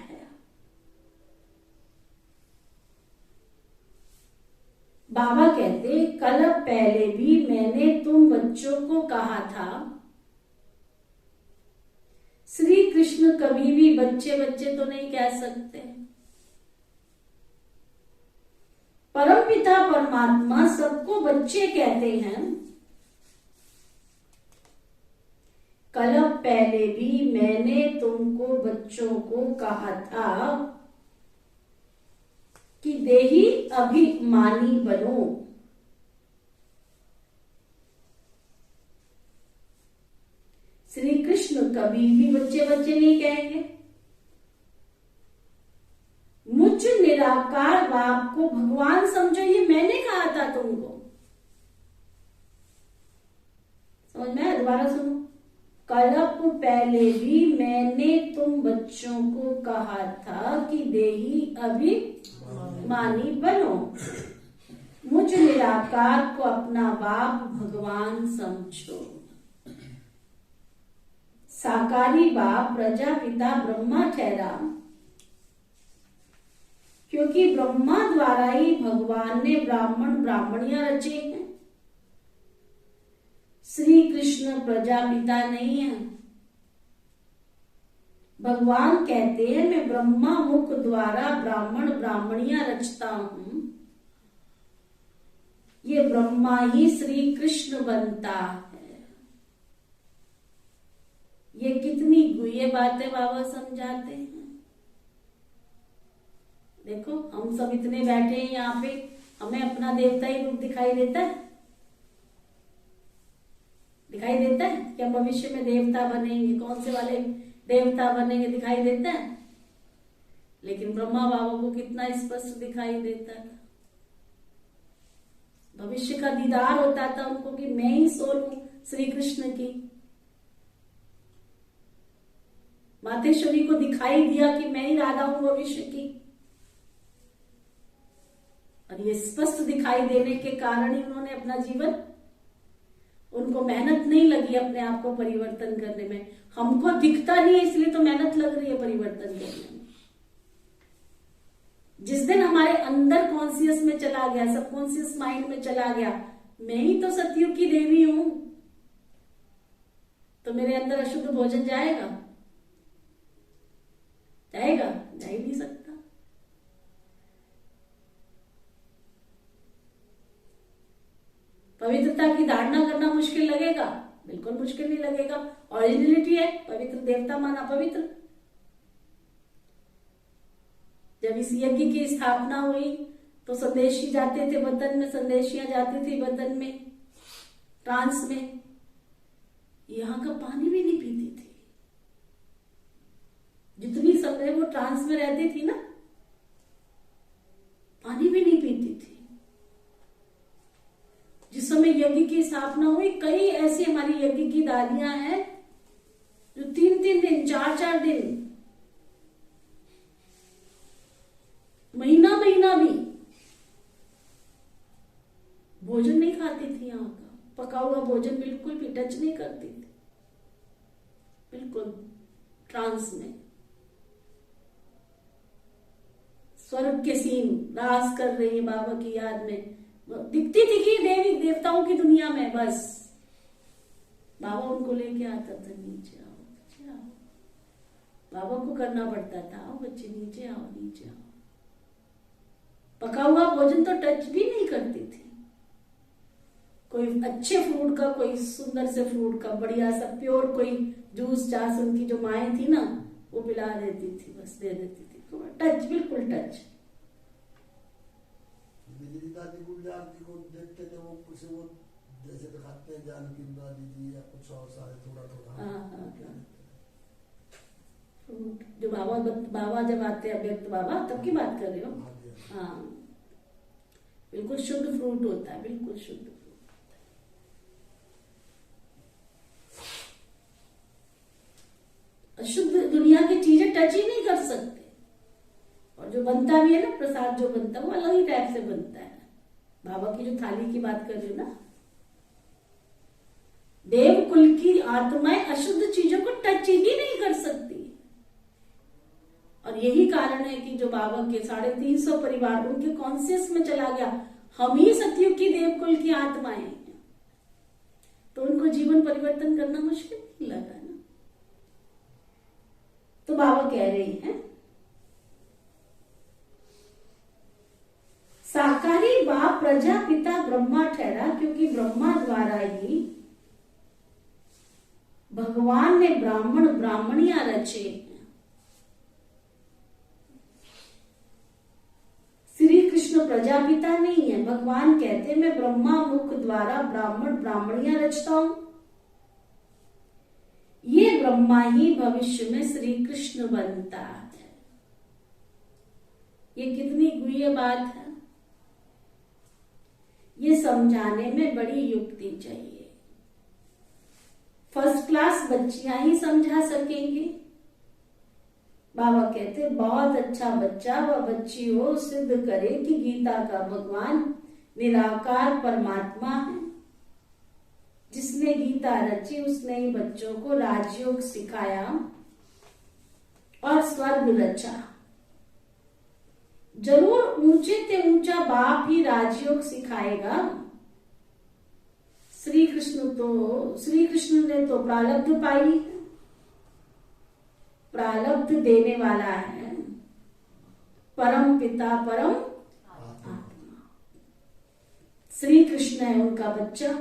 बाबा कहते कल पहले भी मैंने तुम बच्चों को कहा था। श्री कृष्ण कभी भी बच्चे बच्चे तो नहीं कह सकते। परमपिता परमात्मा सबको बच्चे कहते हैं। कल पहले भी मैंने तुमको बच्चों को कहा था कि देही अभिमानी बनो। श्री कृष्ण कभी भी बच्चे बच्चे नहीं कहेंगे। मुझ निराकार बाप को भगवान समझो, ये मैंने कहा था तुमको। समझ में आया? दोबारा सुनो। कल्प पहले भी मैंने तुम बच्चों को कहा था कि देही अभिमानी बनो, मुझ निराकार को अपना बाप भगवान समझो। साकारी बाप प्रजापिता ब्रह्मा ठहरा, क्योंकि ब्रह्मा द्वारा ही भगवान ने ब्राह्मण ब्राह्मणियां रचे हैं। श्री कृष्ण प्रजापिता नहीं है। भगवान कहते हैं मैं ब्रह्मा मुख द्वारा ब्राह्मण ब्राह्मणियां रचता हूं, ये ब्रह्मा ही श्री कृष्ण बनता है। ये कितनी गुह्य बातें बाबा समझाते हैं। देखो हम सब इतने बैठे हैं यहाँ पे, हमें अपना देवता ही रूप दिखाई देता है? दिखाई देता है कि हम भविष्य में देवता बनेंगे, कौन से वाले देवता बनेंगे, दिखाई देता है? लेकिन ब्रह्मा बाबा को कितना स्पष्ट दिखाई देता था। भविष्य का दीदार होता था उनको कि मैं ही सोल हूं श्री कृष्ण की। मातेश्वरी को दिखाई दिया कि मैं ही राधा हूं भविष्य की। और ये स्पष्ट दिखाई देने के कारण ही उन्होंने अपना जीवन, उनको मेहनत नहीं लगी अपने आप को परिवर्तन करने में। हमको दिखता नहीं है इसलिए तो मेहनत लग रही है परिवर्तन करने में। जिस दिन हमारे अंदर कॉन्शियस में चला गया, सबकॉन्शियस माइंड में चला गया, मैं ही तो सतयुग की देवी हूं, तो मेरे अंदर अशुद्ध भोजन जाएगा? जाएगा? जा ही नहीं सकता। पवित्रता की धारणा करना मुश्किल लगेगा? बिल्कुल मुश्किल नहीं लगेगा। ओरिजिनलिटी है, पवित्र देवता माना पवित्र। जब इस यज्ञ की स्थापना हुई तो संदेशी जाते थे वतन में, संदेशियां जाती थी वतन में, ट्रांस में, यहां का पानी भी नहीं पीती थी। जितनी समय वो ट्रांस में रहती थी ना, पानी भी नहीं पीती थी। जिस समय यज्ञ की स्थापना हुई, कई ऐसी हमारी यज्ञ की दादियां हैं जो 3-3 दिन, 4-4 दिन, महीना महीना भी भोजन नहीं खाती थी। यहाँ का पका हुआ भोजन बिल्कुल भी टच नहीं करती थी, बिल्कुल ट्रांस में। स्वर्ग के सीन रास कर रही है बाबा की याद में, दिखती थी कि देवी देवताओं की दुनिया में। बस बाबा उनको लेके आता था, नीचे आओ, नीचे आओ। बाबा को करना पड़ता था, आओ बच्चे नीचे आओ, नीचे आओ। पका हुआ भोजन तो टच भी नहीं करती थी। कोई अच्छे फ्रूट का, कोई सुंदर से फ्रूट का बढ़िया सा प्योर कोई जूस चास उनकी जो माएँ थी ना, वो पिला देती थी, बस दे देती थी। टच, बिल्कुल टच। मेरी दादी गुलजार जी को देखते थे, वो कुछ वो जैसे दिखाते हैं जानकी दादी जी या कुछ और सारे थोड़ा थोड़ा फ्रूट जो बाबा जब आते हैं, व्यक्त बाबा तब की बात कर रहे हो? हाँ, बिल्कुल शुद्ध फ्रूट होता है, बिल्कुल शुद्ध फ्रूट होता है। अशुद्ध दुनिया की चीजें टच ही नहीं कर सकते। और जो बनता भी है ना, प्रसाद जो बनता है वो अलग ही टाइप से बनता है। बाबा की जो थाली की बात कर रही हूँ ना, देव कुल की आत्माएं अशुद्ध चीजों को टच ही नहीं कर सकती। और यही कारण है कि जो बाबा के 350 परिवार उनके कॉन्शियस में चला गया, हम ही सतयुग की देवकुल की आत्माएं हैं, तो उनको जीवन परिवर्तन करना मुश्किल नहीं लगा ना। तो बाबा कह रहे हैं, साकारी बाप प्रजापिता ब्रह्मा ठहरा, क्योंकि ब्रह्मा द्वारा ही भगवान ने ब्राह्मण ब्राह्मणियां रचे। श्री कृष्ण प्रजापिता नहीं है। भगवान कहते मैं ब्रह्मा मुख द्वारा ब्राह्मण ब्राह्मणियां रचता हूं, ये ब्रह्मा ही भविष्य में श्री कृष्ण बनता है। ये कितनी गुह्य बात है, ये समझाने में बड़ी युक्ति चाहिए। फर्स्ट क्लास बच्चियां ही समझा सकेंगे। बाबा कहते बहुत अच्छा बच्चा व बच्ची हो सिद्ध करे कि गीता का भगवान निराकार परमात्मा है। जिसने गीता रची उसने ही बच्चों को राजयोग सिखाया और स्वर्ग रचा। जरूर ऊंचे ते ऊंचा बाप ही राजयोग सिखाएगा। श्री कृष्ण ने तो प्रारब्ध पाई, प्रारब्ध देने वाला है परम पिता परम आत्मा। श्री कृष्ण है उनका बच्चा।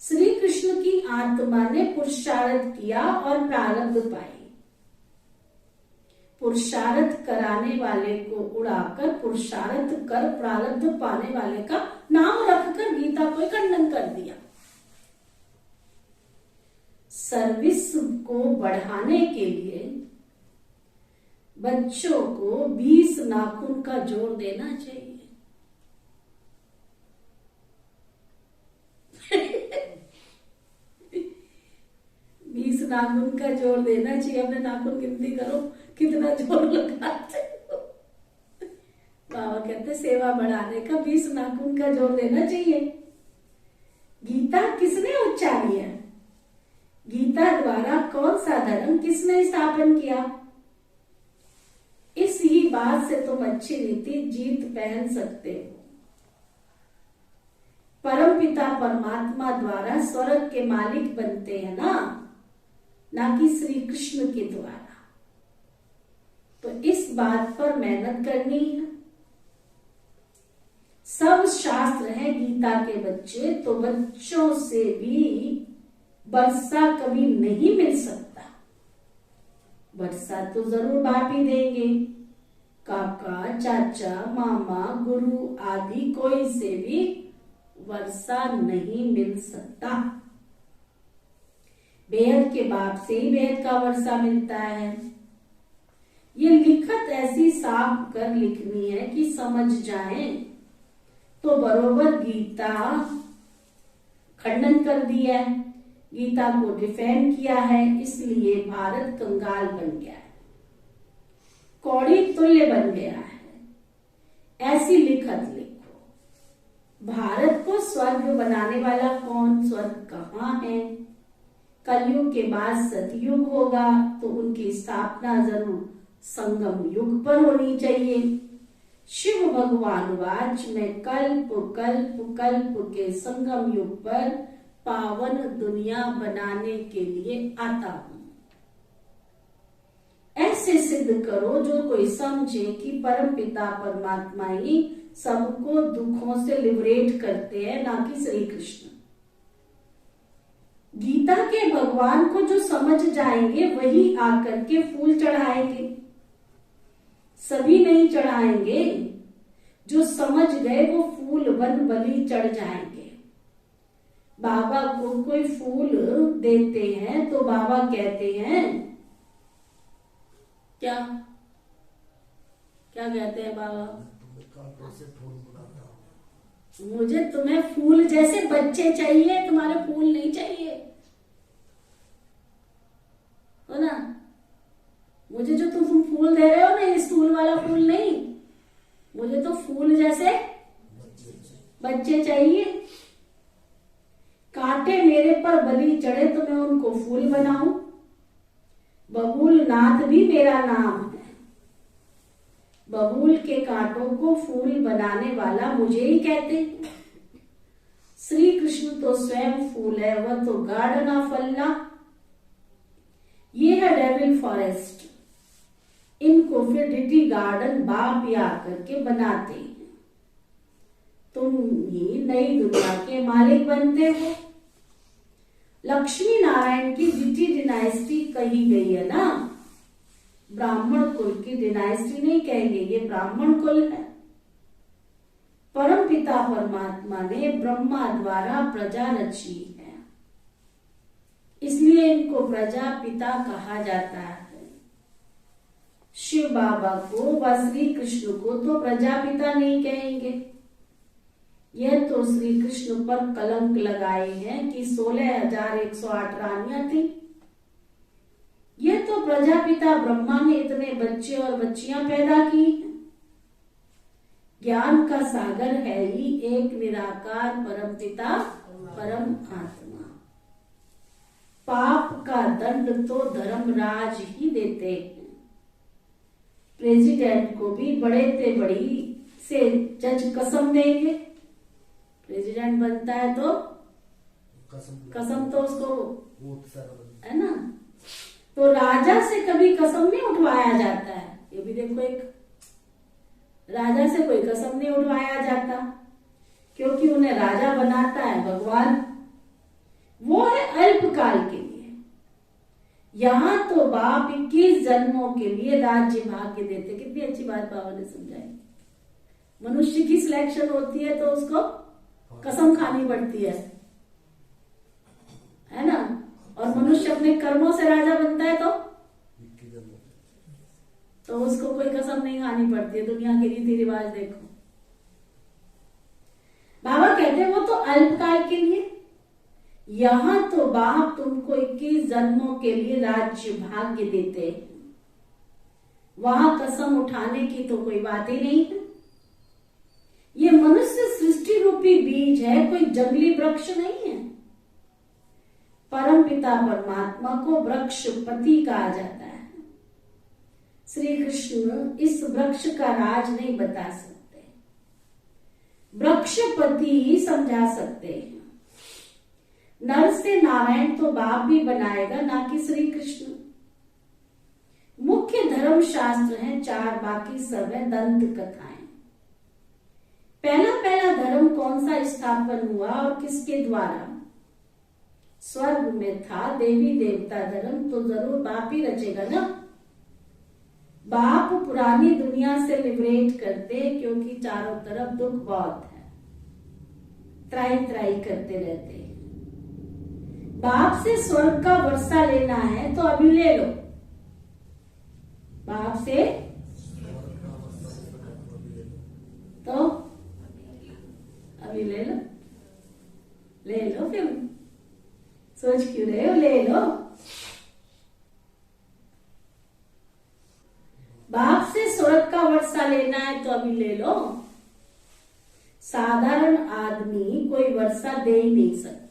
श्री कृष्ण की आत्मा ने पुरुषार्थ किया और प्रारब्ध पाई। पुरुषार्थ कराने वाले को उड़ाकर पुरुषार्थ कर प्रारब्ध पाने वाले का नाम रखकर गीता को खंडन कर दिया। सर्विस को बढ़ाने के लिए बच्चों को 20 नाखून का जोड़ देना चाहिए। 20 नाखून का जोड़ देना चाहिए। अपने नाखून गिनती करो कितना जोड़ लगाते हो। बाबा कहते सेवा बढ़ाने का 20 नाखून का जोड़ देना चाहिए। गीता किसने उच्चारी है? गीता द्वारा कौन सा धर्म किसने स्थापन किया? इस ही बात से तुम अच्छी रीति जीत पहन सकते हो। परमपिता परमात्मा द्वारा स्वर्ग के मालिक बनते हैं ना कि श्री कृष्ण के द्वारा। तो इस बात पर मेहनत करनी है। सब शास्त्र है गीता के बच्चे, तो बच्चों से भी वर्षा कभी नहीं मिल सकता। वर्षा तो जरूर बाप ही देंगे। काका, चाचा, मामा, गुरु आदि कोई से भी वर्षा नहीं मिल सकता। बेहद के बाप से ही बेहद का वर्षा मिलता है। ये लिखत ऐसी साफ कर लिखनी है कि समझ जाएं। तो बरोबर गीता खंडन कर दिया है, गीता को डिफेंड किया है, इसलिए भारत कंगाल बन गया है, कौड़ी तुल्य बन गया है। ऐसी लिखत लिखो। भारत को स्वर्ग बनाने वाला कौन? स्वर्ग कहाँ है? कलयुग के बाद सतयुग होगा, तो उनकी स्थापना जरूर संगम युग पर होनी चाहिए। शिव भगवान वाच में कल्प कल्प कल्प के संगम युग पर पावन दुनिया बनाने के लिए आता हूं। ऐसे सिद्ध करो जो कोई समझे कि परम पिता परमात्मा ही सबको दुखों से लिबरेट करते हैं, ना कि श्री कृष्ण। गीता के भगवान को जो समझ जाएंगे वही आकर के फूल चढ़ाएंगे। सभी नहीं चढ़ाएंगे। जो समझ गए वो फूल बन बलि चढ़ जाएंगे। बाबा को कोई फूल देते हैं तो बाबा कहते हैं क्या क्या कहते हैं बाबा? मुझे तुम्हें फूल जैसे बच्चे चाहिए, तुम्हारे फूल नहीं चाहिए, हो ना? मुझे जो तुम फूल दे रहे हो ना, ये स्टूल वाला फूल नहीं, मुझे तो फूल जैसे बच्चे चाहिए। कांटे मेरे पर बलि चढ़े तो मैं उनको फूल बनाऊं। बबूल नाथ भी मेरा नाम है। बबूल के कांटों को फूल बनाने वाला मुझे ही कहते हैं। श्री कृष्ण तो स्वयं फूल है, वह तो गार्डन ऑफ अल्लाह। ये है डेविल फॉरेस्ट। इनको फिर डिटी गार्डन बाप ही आकर के बनाते हैं। तुम ही नई दुनिया के मालिक बनते हो। लक्ष्मी नारायण की डिटी डिनाइस्टी कही गई है ना, ब्राह्मण कुल की डिनाइस्टी नहीं कहेंगे, ये ब्राह्मण कुल है। परम पिता परमात्मा ने ब्रह्मा द्वारा प्रजा रची है, इसलिए इनको प्रजापिता कहा जाता है। शिव बाबा को व श्री कृष्ण को तो प्रजापिता नहीं कहेंगे, यह तो श्री कृष्ण पर कलंक लगाए हैं कि 16,108 रानियां थी। यह तो प्रजापिता ब्रह्मा ने इतने बच्चे और बच्चियां पैदा की। ज्ञान का सागर है ही एक निराकार परम पिता परम आत्मा। पाप का दंड तो धर्मराज ही देते हैं। प्रेसिडेंट को भी बड़े से बड़ी से जज कसम देंगे। प्रेसिडेंट बनता है तो कसम तो उसको है ना। तो राजा से कभी कसम नहीं उठवाया जाता है। ये भी देखो, एक राजा से कोई कसम नहीं उठवाया जाता, क्योंकि उन्हें राजा बनाता है भगवान। वो है अल्पकाल के लिए। यहां तो बाप 21 जन्मों के लिए राज्य भाग्य देते। कितनी अच्छी बात बाबा ने समझाई। मनुष्य की सिलेक्शन होती है तो उसको कसम खानी पड़ती है ना। और मनुष्य अपने कर्मों से राजा बनता है तो उसको कोई कसम नहीं खानी पड़ती है। दुनिया के रीति रिवाज देखो। बाबा कहते हैं वो तो अल्पकाल के लिए। यहां तो बाप तुमको 21 जन्मों के लिए राज्य भाग्य देते हैं। वहां कसम उठाने की तो कोई बात ही नहीं है। ये मनुष्य सृष्टि रूपी बीज है, कोई जंगली वृक्ष नहीं है। परम पिता परमात्मा को वृक्षपति कहा जाता है। श्री कृष्ण इस वृक्ष का राज नहीं बता सकते, वृक्षपति ही समझा सकते हैं। नर से नारायण तो बाप भी बनाएगा, ना कि श्री कृष्ण। मुख्य धर्म शास्त्र हैं 4, बाकी सब है दंत कथाएं। पहला धर्म कौन सा स्थापन हुआ और किसके द्वारा? स्वर्ग में था देवी देवता धर्म, तो जरूर बाप ही रचेगा ना। बाप पुरानी दुनिया से लिबरेट करते, क्योंकि चारों तरफ दुख बहुत है, त्राई त्राई करते रहते हैं। बाप से स्वर्ग का वर्षा लेना है तो अभी ले लो। बाप से तो अभी ले लो फिर सोच क्यों रहे हो, ले लो। बाप से स्वर्ग का वर्षा लेना है तो अभी ले लो। साधारण आदमी कोई वर्षा दे ही नहीं सकता।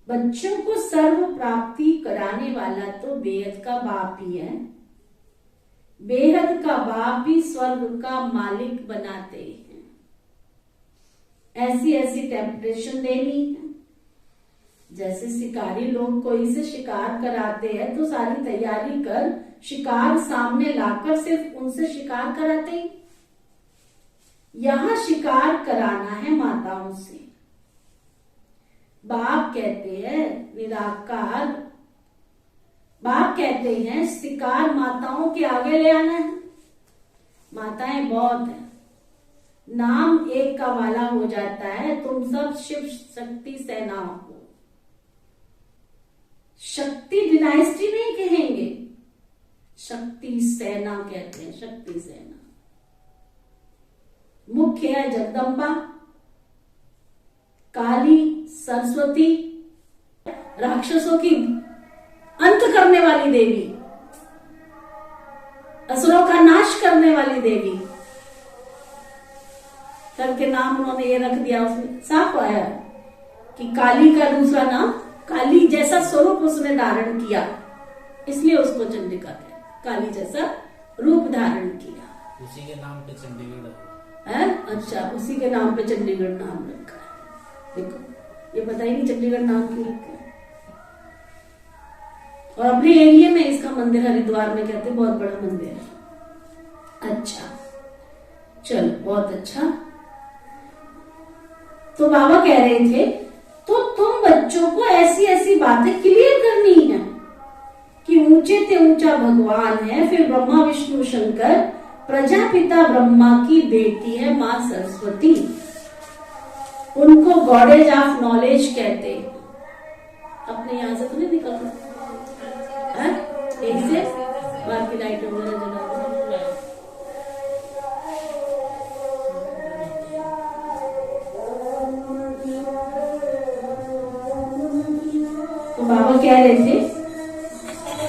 बच्चों को सर्व प्राप्ति कराने वाला तो बेहद का बाप ही है। बेहद का बाप ही स्वर्ग का मालिक बनाते हैं। ऐसी टेम्पटेशन देनी है। जैसे शिकारी लोग कोई से शिकार कराते हैं तो सारी तैयारी कर शिकार सामने लाकर सिर्फ उनसे शिकार कराते हैं। यहां शिकार कराना है माताओं से। बाप कहते हैं निराकार, बाप कहते हैं शिकार माताओं के आगे ले आना है। माताएं बहुत है, नाम एक का वाला हो जाता है। तुम सब शिव शक्ति सेना हो। शक्ति डिनाइस्टी नहीं कहेंगे, शक्ति सेना कहते हैं। शक्ति सेना मुख्य है जगदम्बा, काली, सरस्वती, राक्षसों की अंत करने वाली देवी, असुरों का नाश करने वाली देवी करके नाम उन्होंने ये रख दिया। उसमें साफ आया कि काली का दूसरा नाम, काली जैसा स्वरूप उसने धारण किया, इसलिए उसको चंडिका कहते। काली जैसा रूप धारण किया, उसी के नाम पे चंडीगढ़ है। अच्छा, उसी के नाम पे चंडीगढ़ नाम रखा है। देखो, ये पता ही नहीं चंडीगढ़ नाम क्यों रखा है। और अपने एरिया में इसका मंदिर हरिद्वार में कहते हैं, बहुत बड़ा मंदिर है। अच्छा, चलो, बहुत अच्छा। तो बाबा कह रहे थे तो तुम बच्चों को ऐसी बातें क्लियर करनी है कि ऊंचे से ऊंचा भगवान है, फिर ब्रह्मा विष्णु शंकर, प्रजापिता ब्रह्मा की बेटी है मां सरस्वती। उनको गॉडेज ऑफ नॉलेज कहते हैं। अपने यहां से तो नहीं निकलना है, एक से बाहर की लाइट वगैरह जला। बाबा कह रहे थे,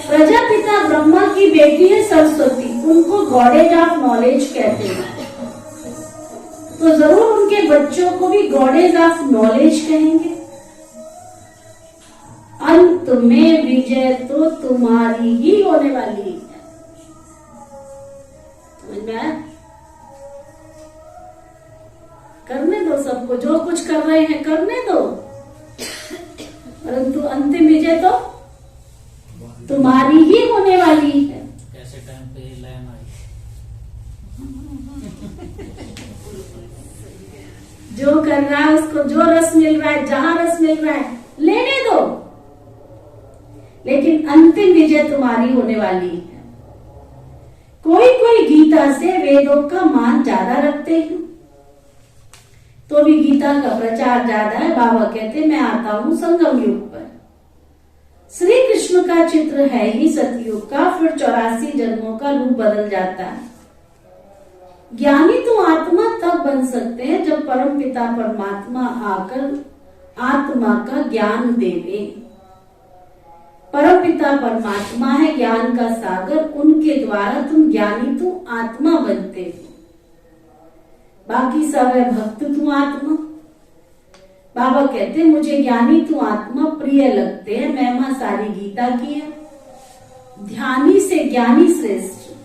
प्रजापिता ब्रह्मा की बेटी है सरस्वती, उनको गॉडेज ऑफ नॉलेज कहते हैं, तो जरूर उनके बच्चों को भी गॉडेज ऑफ नॉलेज कहेंगे। अंत में विजय तो तुम्हारी ही होने वाली है। समझ में आया? करने दो सबको, जो कुछ कर रहे हैं करने दो, परंतु अंतिम विजय तो तुम्हारी ही होने वाली है। कैसे टाइम पे लाइन आई। जो कर रहा है उसको जो रस मिल रहा है, जहां रस मिल रहा है लेने दो, लेकिन अंतिम विजय तुम्हारी होने वाली है। कोई कोई गीता से वेदों का मान ज्यादा रखते हैं, तो भी गीता का प्रचार ज्यादा है। बाबा कहते मैं आता हूं संगम युग पर। श्री कृष्ण का चित्र है ही सतयुग का, फिर 84 जन्मों का रूप बदल जाता है। ज्ञानी तो आत्मा तब बन सकते हैं जब परम पिता परमात्मा आकर आत्मा का ज्ञान देवे। परम पिता परमात्मा है ज्ञान का सागर, उनके द्वारा तुम ज्ञानी तुम आत्मा बनते हो, बाकी सब है भक्त तुम आत्मा। बाबा कहते मुझे ज्ञानी तू आत्मा प्रिय लगते हैं, महिमा सारी गीता की है। ध्यानी से ज्ञानी श्रेष्ठ है।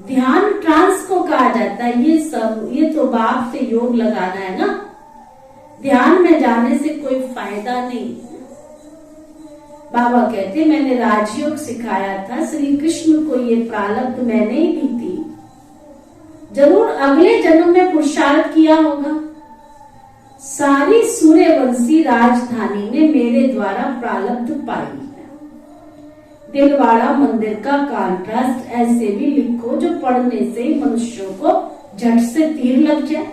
ध्यान ट्रांस को कहा जाता है। ये तो बाप से योग लगाना है ना, ध्यान में जाने से कोई फायदा नहीं। बाबा कहते मैंने राजयोग सिखाया था, श्री कृष्ण को ये प्रारब्ध मैंने ही दी थी, जरूर अगले जन्म में पुरुषार्थ किया होगा। सारी सूर्यवंशी राजधानी ने मेरे द्वारा प्रारब्ध पाई है। दिलवाड़ा मंदिर का कॉन्ट्रास्ट ऐसे भी लिखो जो पढ़ने से ही मनुष्यों को झट से तीर लग जाए।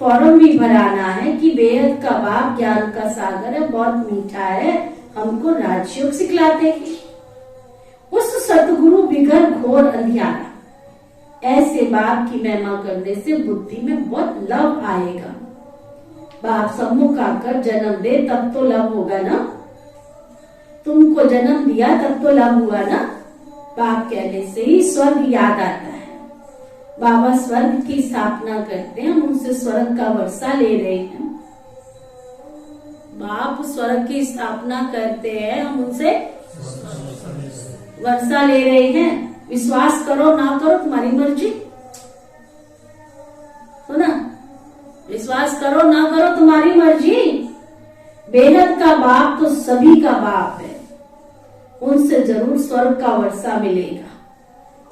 फॉर्म भी भराना है कि बेहद का बाप ज्ञान का सागर है, बहुत मीठा है, हमको राजयोग सिखलाते हैं। उस सतगुरु बिगर घोर अंधियारा, ऐसे बाप की महिमा करने से बुद्धि में बहुत लव आएगा। बाप सम्मुख आकर जन्म दे तब तो लव होगा ना, तुमको जन्म दिया तब तो लव हुआ ना। बाप कहने से ही स्वर्ग याद आता है। बाबा स्वर्ग की स्थापना करते हैं, हम उनसे स्वर्ग का वर्षा ले रहे हैं। बाप स्वर्ग की स्थापना करते हैं, हम उनसे वर्षा ले रहे हैं। विश्वास करो ना करो तुम्हारी मर्जी, तो ना विश्वास करो ना करो तुम्हारी मर्जी। बेहद का बाप तो सभी का बाप है, उनसे जरूर स्वर्ग का वर्षा मिलेगा।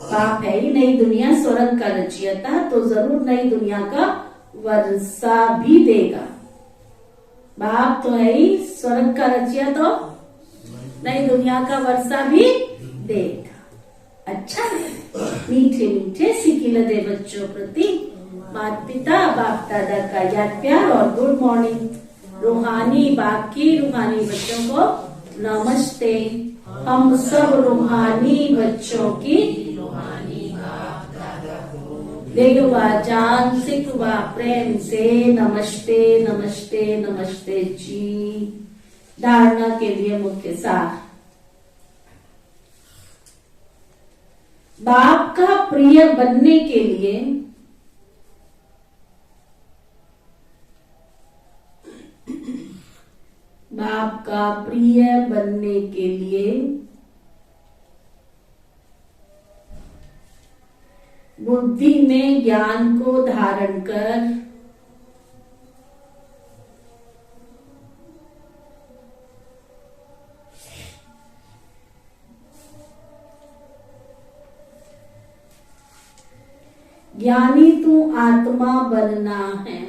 बाप है ही नई दुनिया स्वर्ग का रचयिता, तो जरूर नई दुनिया का वर्षा भी देगा। बाप तो है ही स्वर्ग का रचयिता, तो नई दुनिया का वर्षा भी देगा। अच्छा है, मीठे मीठे सिकिलदे बच्चों प्रति माता पिता बाप दादा का याद प्यार और गुड मॉर्निंग। रूहानी बाप की रूहानी बच्चों को नमस्ते। हम सब रूहानी बच्चों की दिलवा जान सिखवा प्रेम से नमस्ते नमस्ते नमस्ते जी। धारणा के लिए मुख्य सार, बाप का प्रिय बनने के लिए बाप का प्रिय बनने के लिए बुद्धि में ज्ञान को धारण कर ज्ञानी तू आत्मा बनना है।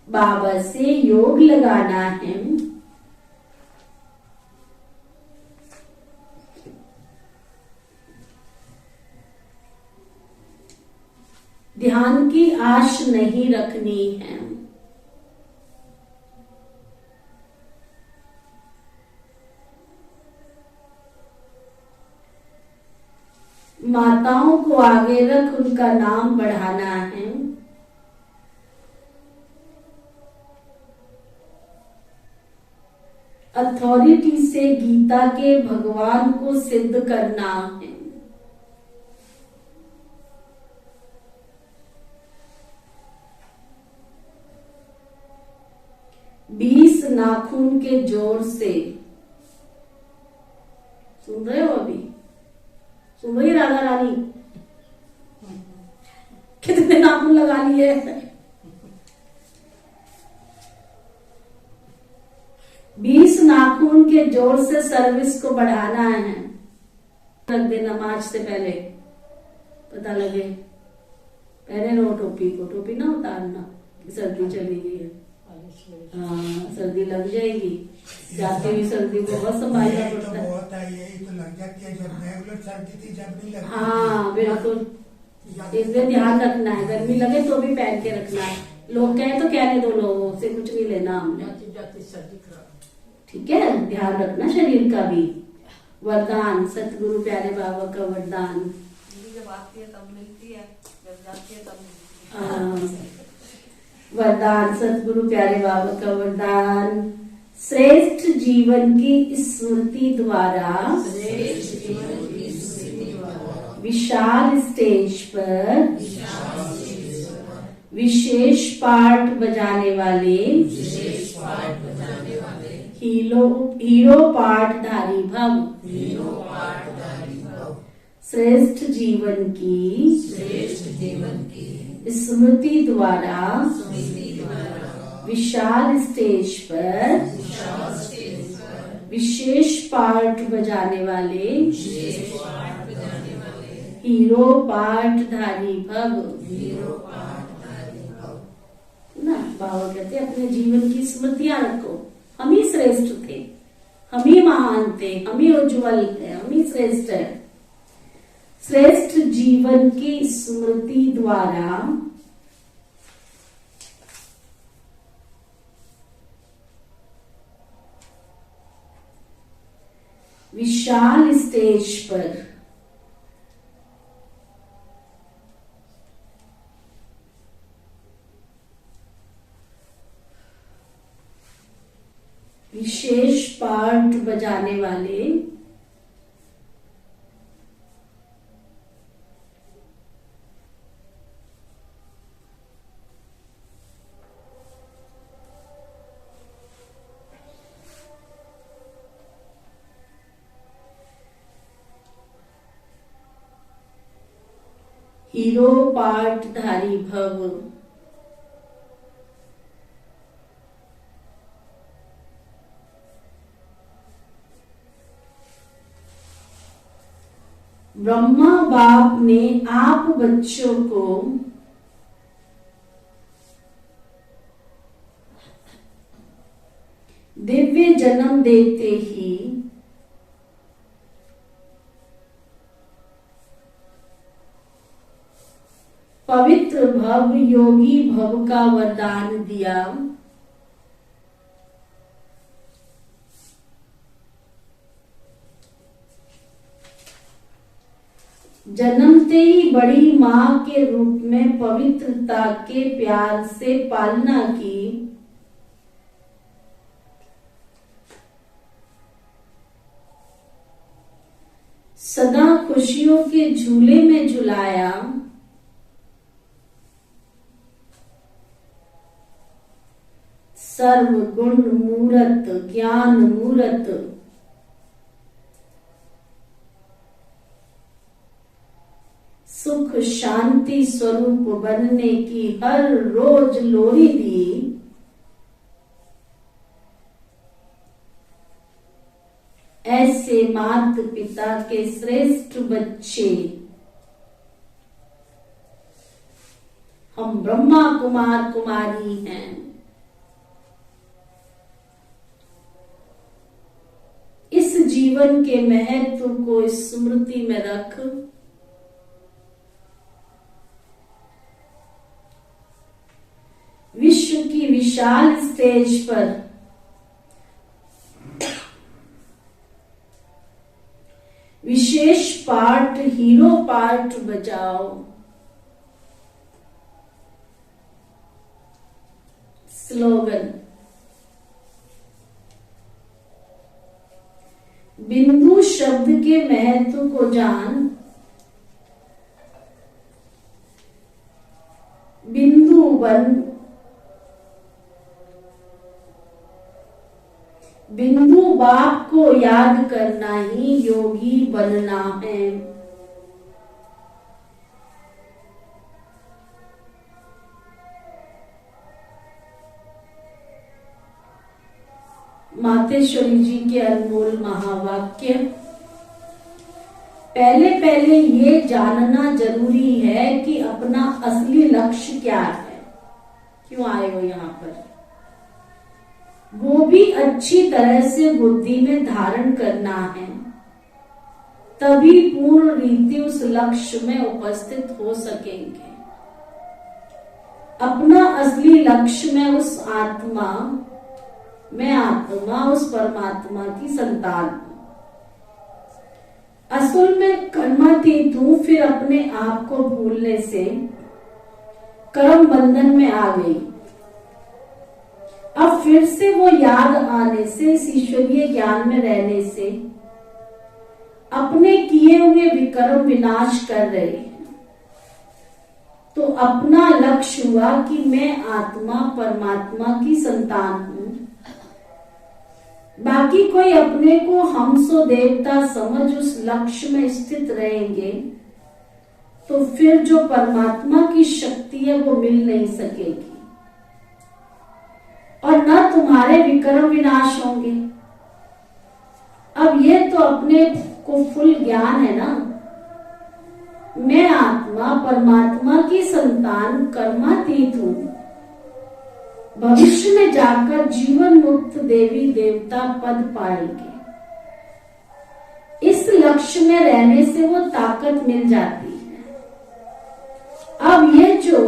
बाबा से योग लगाना है। ध्यान की आश नहीं रखनी है। माताओं को आगे रख उनका नाम बढ़ाना है। अथॉरिटी से गीता के भगवान को सिद्ध करना है। बीस नाखून के जोर से, सुन रहे हो अभी? सुन रही राधा रानी? कितने नाखून लगा लिए? 20 नाखून के जोर से सर्विस को बढ़ाना है। रख देना मार्च से पहले, पता लगे। पहले लो टोपी को, टोपी ना उतारना, सर्दी चली गई है। हाँ, सर्दी लग जाएगी। जाते हुई सर्दी को बहुत संभालना पड़ता है। बहुत है, यही तो लग जाती है। जब रेगुलर सर्दी थी, जब नहीं लगती। हाँ बिल्कुल, इसलिए ध्यान रखना है। गर्मी लगे तो भी पहन के रखना है। लोग कहे तो कहने दो, लोगों से कुछ नहीं लेना हमने। ठीक है, ध्यान रखना शरीर का भी। वरदान, सतगुरु प्यारे बाबा का वरदान। जब आती है तब मिलती है, जब जाती है तब मिलती है। हाँ, वरदान, सतगुरु प्यारे बाबा का वरदान। श्रेष्ठ जीवन की स्मृति द्वारा विशाल स्टेज पर विशेष पार्ट बजाने वाले हीरो पार्टधारी भव। श्रेष्ठ जीवन की स्मृति द्वारा विशाल स्टेज पर विशेष पार्ट बजाने वाले हीरो पार्टधारी भव। ना बाबा कहते अपने जीवन की स्मृतियां रखो। हम ही श्रेष्ठ थे, हम ही महान थे, हम ही उज्जवल थे, हम ही श्रेष्ठ है। श्रेष्ठ जीवन की स्मृति द्वारा विशाल स्टेज पर विशेष पार्ट बजाने वाले हीरो पार्टधारी भव। ब्रह्मा बाप ने आप बच्चों को दिव्य जन्म देते ही पवित्र भव, योगी भव का वरदान दिया। जन्मते ही बड़ी माँ के रूप में पवित्रता के प्यार से पालना की। सदा खुशियों के झूले में झुलाया। सर्व गुण मूरत, ज्ञान मूरत, सुख शांति स्वरूप बनने की हर रोज लोरी दी। ऐसे माता पिता के श्रेष्ठ बच्चे हम ब्रह्मा कुमार कुमारी हैं। इस जीवन के महत्व को स्मृति में रख विश्व की विशाल स्टेज पर विशेष पार्ट, हीरो पार्ट बजाओ। स्लोगन, बिंदु शब्द के महत्व को जान, बिंदु बन, बिंदु बाप को याद करना ही योगी बनना है। मातेश्वरी जी के अनमोल महावाक्य। पहले पहले ये जानना जरूरी है कि अपना असली लक्ष्य क्या है, क्यों आए हो यहाँ पर, वो भी अच्छी तरह से बुद्धि में धारण करना है, तभी पूर्ण रीति उस लक्ष्य में उपस्थित हो सकेंगे। अपना असली लक्ष्य में उस आत्मा, मैं आत्मा उस परमात्मा की संतान हूं, असल में कर्मातीत हूं, फिर अपने आप को भूलने से कर्म बंधन में आ गई। अब फिर से वो याद आने से, इस ईश्वरीय ज्ञान में रहने से अपने किए हुए विकर्म विनाश कर रहे हैं। तो अपना लक्ष्य हुआ कि मैं आत्मा परमात्मा की संतान हूं। बाकी कोई अपने को हमसो देवता समझ उस लक्ष्य में स्थित रहेंगे तो फिर जो परमात्मा की शक्ति है वो मिल नहीं सकेगी और न तुम्हारे विकर्म विनाश होंगे। अब ये तो अपने को फुल ज्ञान है ना, मैं आत्मा परमात्मा की संतान कर्मातीत हूं, भविष्य में जाकर जीवन मुक्त देवी देवता पद पाएंगे। इस लक्ष्य में रहने से वो ताकत मिल जाती है। अब ये जो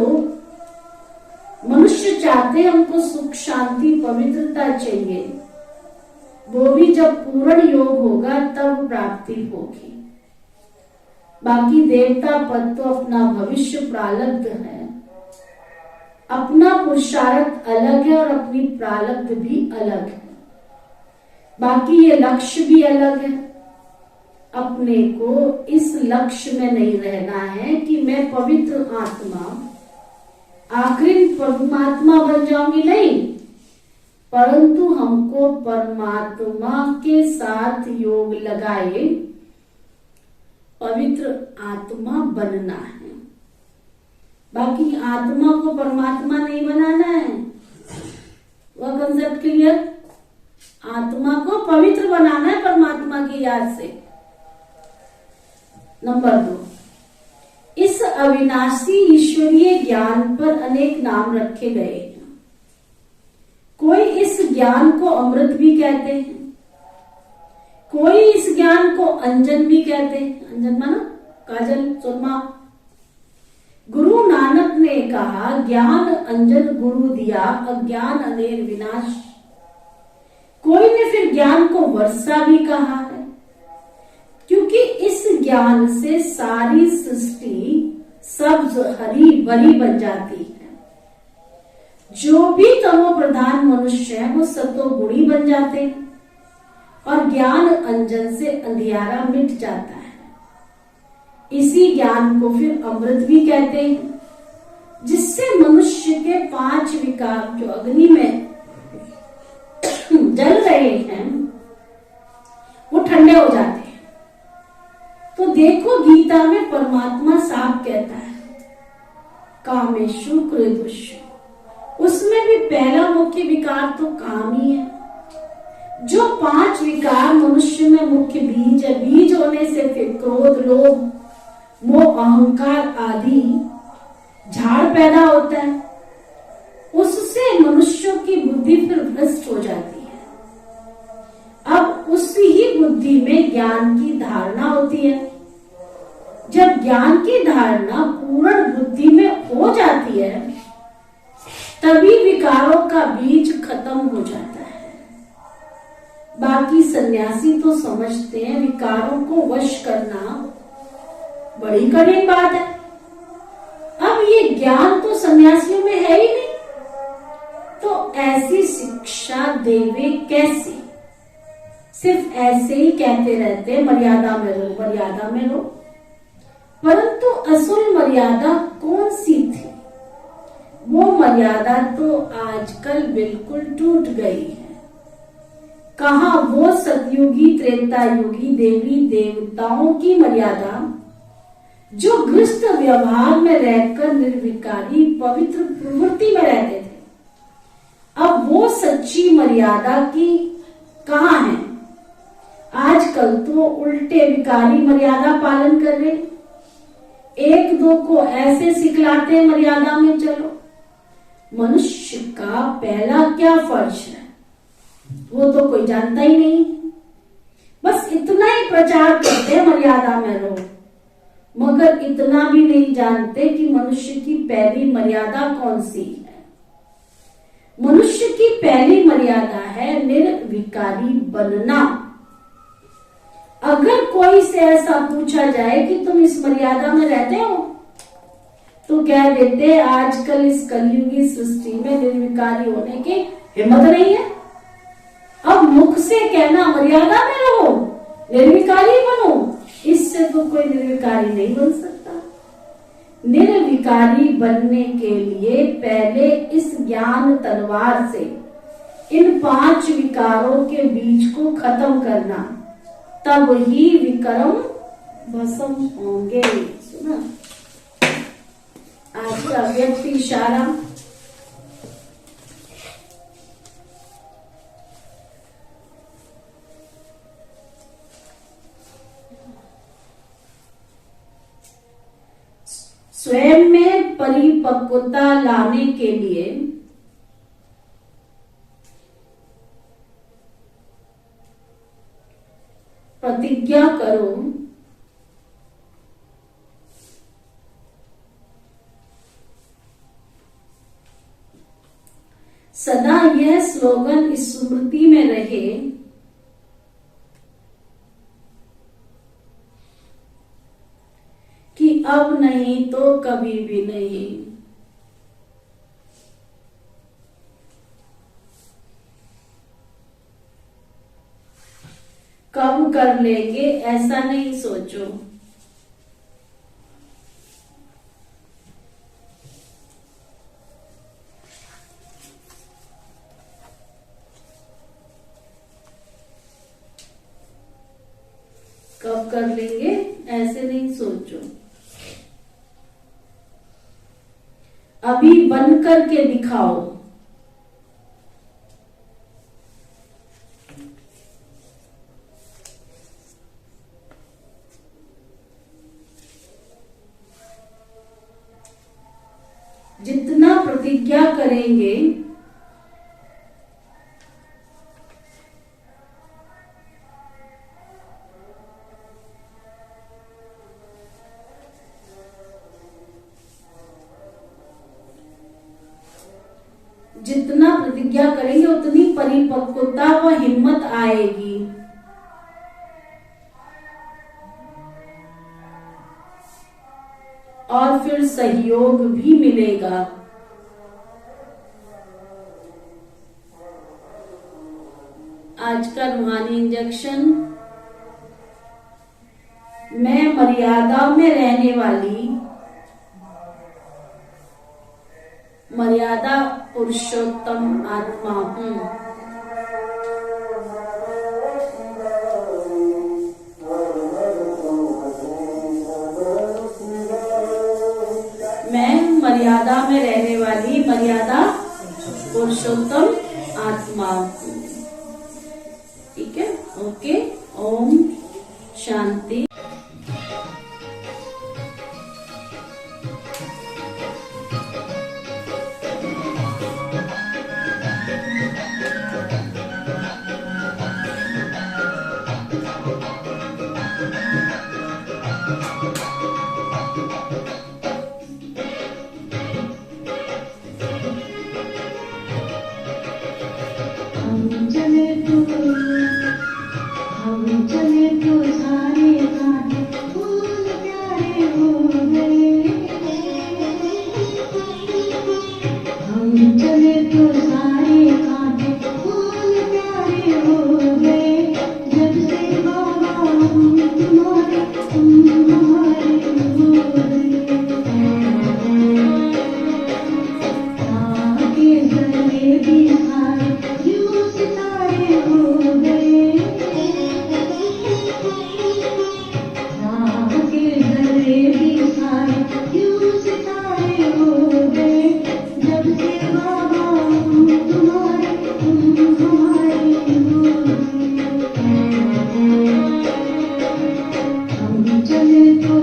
मनुष्य चाहते हैं, हमको सुख शांति पवित्रता चाहिए, वो भी जब पूर्ण योग होगा तब प्राप्ति होगी। बाकी देवता पद तो अपना भविष्य प्रारब्ध है, अपना पुरुषार्थ अलग है और अपनी प्रारब्ध भी अलग है। बाकी ये लक्ष्य भी अलग है। अपने को इस लक्ष्य में नहीं रहना है कि मैं पवित्र आत्मा आखिर परमात्मा बन जाऊंगी, नहीं, परंतु हमको परमात्मा के साथ योग लगाए पवित्र आत्मा बनना है। बाकी आत्मा को परमात्मा नहीं बनाना है, वह कंसेप्ट क्लियर। आत्मा को पवित्र बनाना है परमात्मा की याद से। नंबर 2, इस अविनाशी ईश्वरीय ज्ञान पर अनेक नाम रखे गए हैं। कोई इस ज्ञान को अमृत भी कहते हैं, कोई इस ज्ञान को अंजन भी कहते हैं। अंजन माना काजल, सुरमा। गुरु नानक ने कहा, ज्ञान अंजन गुरु दिया, अज्ञान अनेर विनाश। कोई ने फिर ज्ञान को वर्षा भी कहा है, क्योंकि इस ज्ञान से सारी सृष्टि सब्ज हरी भरी बन जाती है। जो भी तमो प्रधान मनुष्य है वो सतो गुणी बन जाते हैं और ज्ञान अंजन से अंधियारा मिट जाता है। इसी ज्ञान को फिर अमृत भी कहते हैं, जिससे मनुष्य के 5 विकार जो अग्नि में जल रहे हैं वो ठंडे हो जाते हैं। तो देखो गीता में परमात्मा साफ कहता है, कामेषु क्रोधेषु, उसमें भी पहला मुख्य विकार तो काम ही है। जो 5 विकार मनुष्य में मुख्य बीज है, बीज होने से फिर क्रोध, लोभ, मोह, अहंकार आदि झाड़ पैदा होता है। उससे मनुष्यों की बुद्धि फिर भ्रष्ट हो जाती है। अब उसी ही बुद्धि में ज्ञान की धारणा होती है। जब ज्ञान की धारणा पूर्ण बुद्धि में हो जाती है तभी विकारों का बीज खत्म हो जाता है। बाकी सन्यासी तो समझते हैं विकारों को वश करना बड़ी कठिन बात है। अब ये ज्ञान तो सन्यासियों में है ही नहीं, तो ऐसी शिक्षा देवे कैसे? सिर्फ ऐसे ही कहते रहते मर्यादा में रहो, मर्यादा में रहो। परंतु असल मर्यादा कौन सी थी? वो मर्यादा तो आजकल बिल्कुल टूट गई है। कहा वो सतयुगी त्रेता युगी देवी देवताओं की मर्यादा जो गृहस्थ व्यवहार में रहकर निर्विकारी पवित्र प्रवृत्ति में रहते थे। अब वो सच्ची मर्यादा की कहाँ है? आजकल तो उल्टे विकारी मर्यादा पालन कर रहे, एक दो को ऐसे सिखलाते मर्यादा में चलो। मनुष्य का पहला क्या फर्ज है वो तो कोई जानता ही नहीं, बस इतना ही प्रचार करते मर्यादा में रहो, मगर इतना भी नहीं जानते कि मनुष्य की पहली मर्यादा कौन सी है। मनुष्य की पहली मर्यादा है निर्विकारी बनना। अगर कोई से ऐसा पूछा जाए कि तुम इस मर्यादा में रहते हो, तो कह देते आजकल इस कलयुगी सृष्टि में निर्विकारी होने की हिम्मत नहीं है। अब मुख से कहना मर्यादा में रहो, निर्विकारी बनो, इससे तो कोई निर्विकारी नहीं बन सकता। निर्विकारी बनने के लिए पहले इस ज्ञान तलवार से इन 5 विकारों के बीज को खत्म करना, तब ही विक्रम भस्म होंगे। सुना आज का व्यक्ति इशारा। स्वयं में परिपक्वता लाने के लिए प्रतिज्ञा करो सदा यह स्लोगन स्मृति में रहे, कि अब नहीं तो कभी भी नहीं। कब कर लेंगे ऐसा नहीं सोचो। कब कर लेंगे ऐसे नहीं सोचो, अभी बन करके दिखाओ। जितना प्रतिज्ञा करेंगे उतनी परिपक्वता व हिम्मत आएगी। और फिर सहयोग भी मिलेगा। आज का रूहानी इंजेक्शन, मैं मर्यादा में रहने वाली मर्यादा पुरुषोत्तम आत्मा हूँ। मैं मर्यादा में रहने वाली मर्यादा पुरुषोत्तम आत्मा हूँ। ठीक है, ओके। ओम शांति। चले तो हम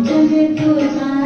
चले तो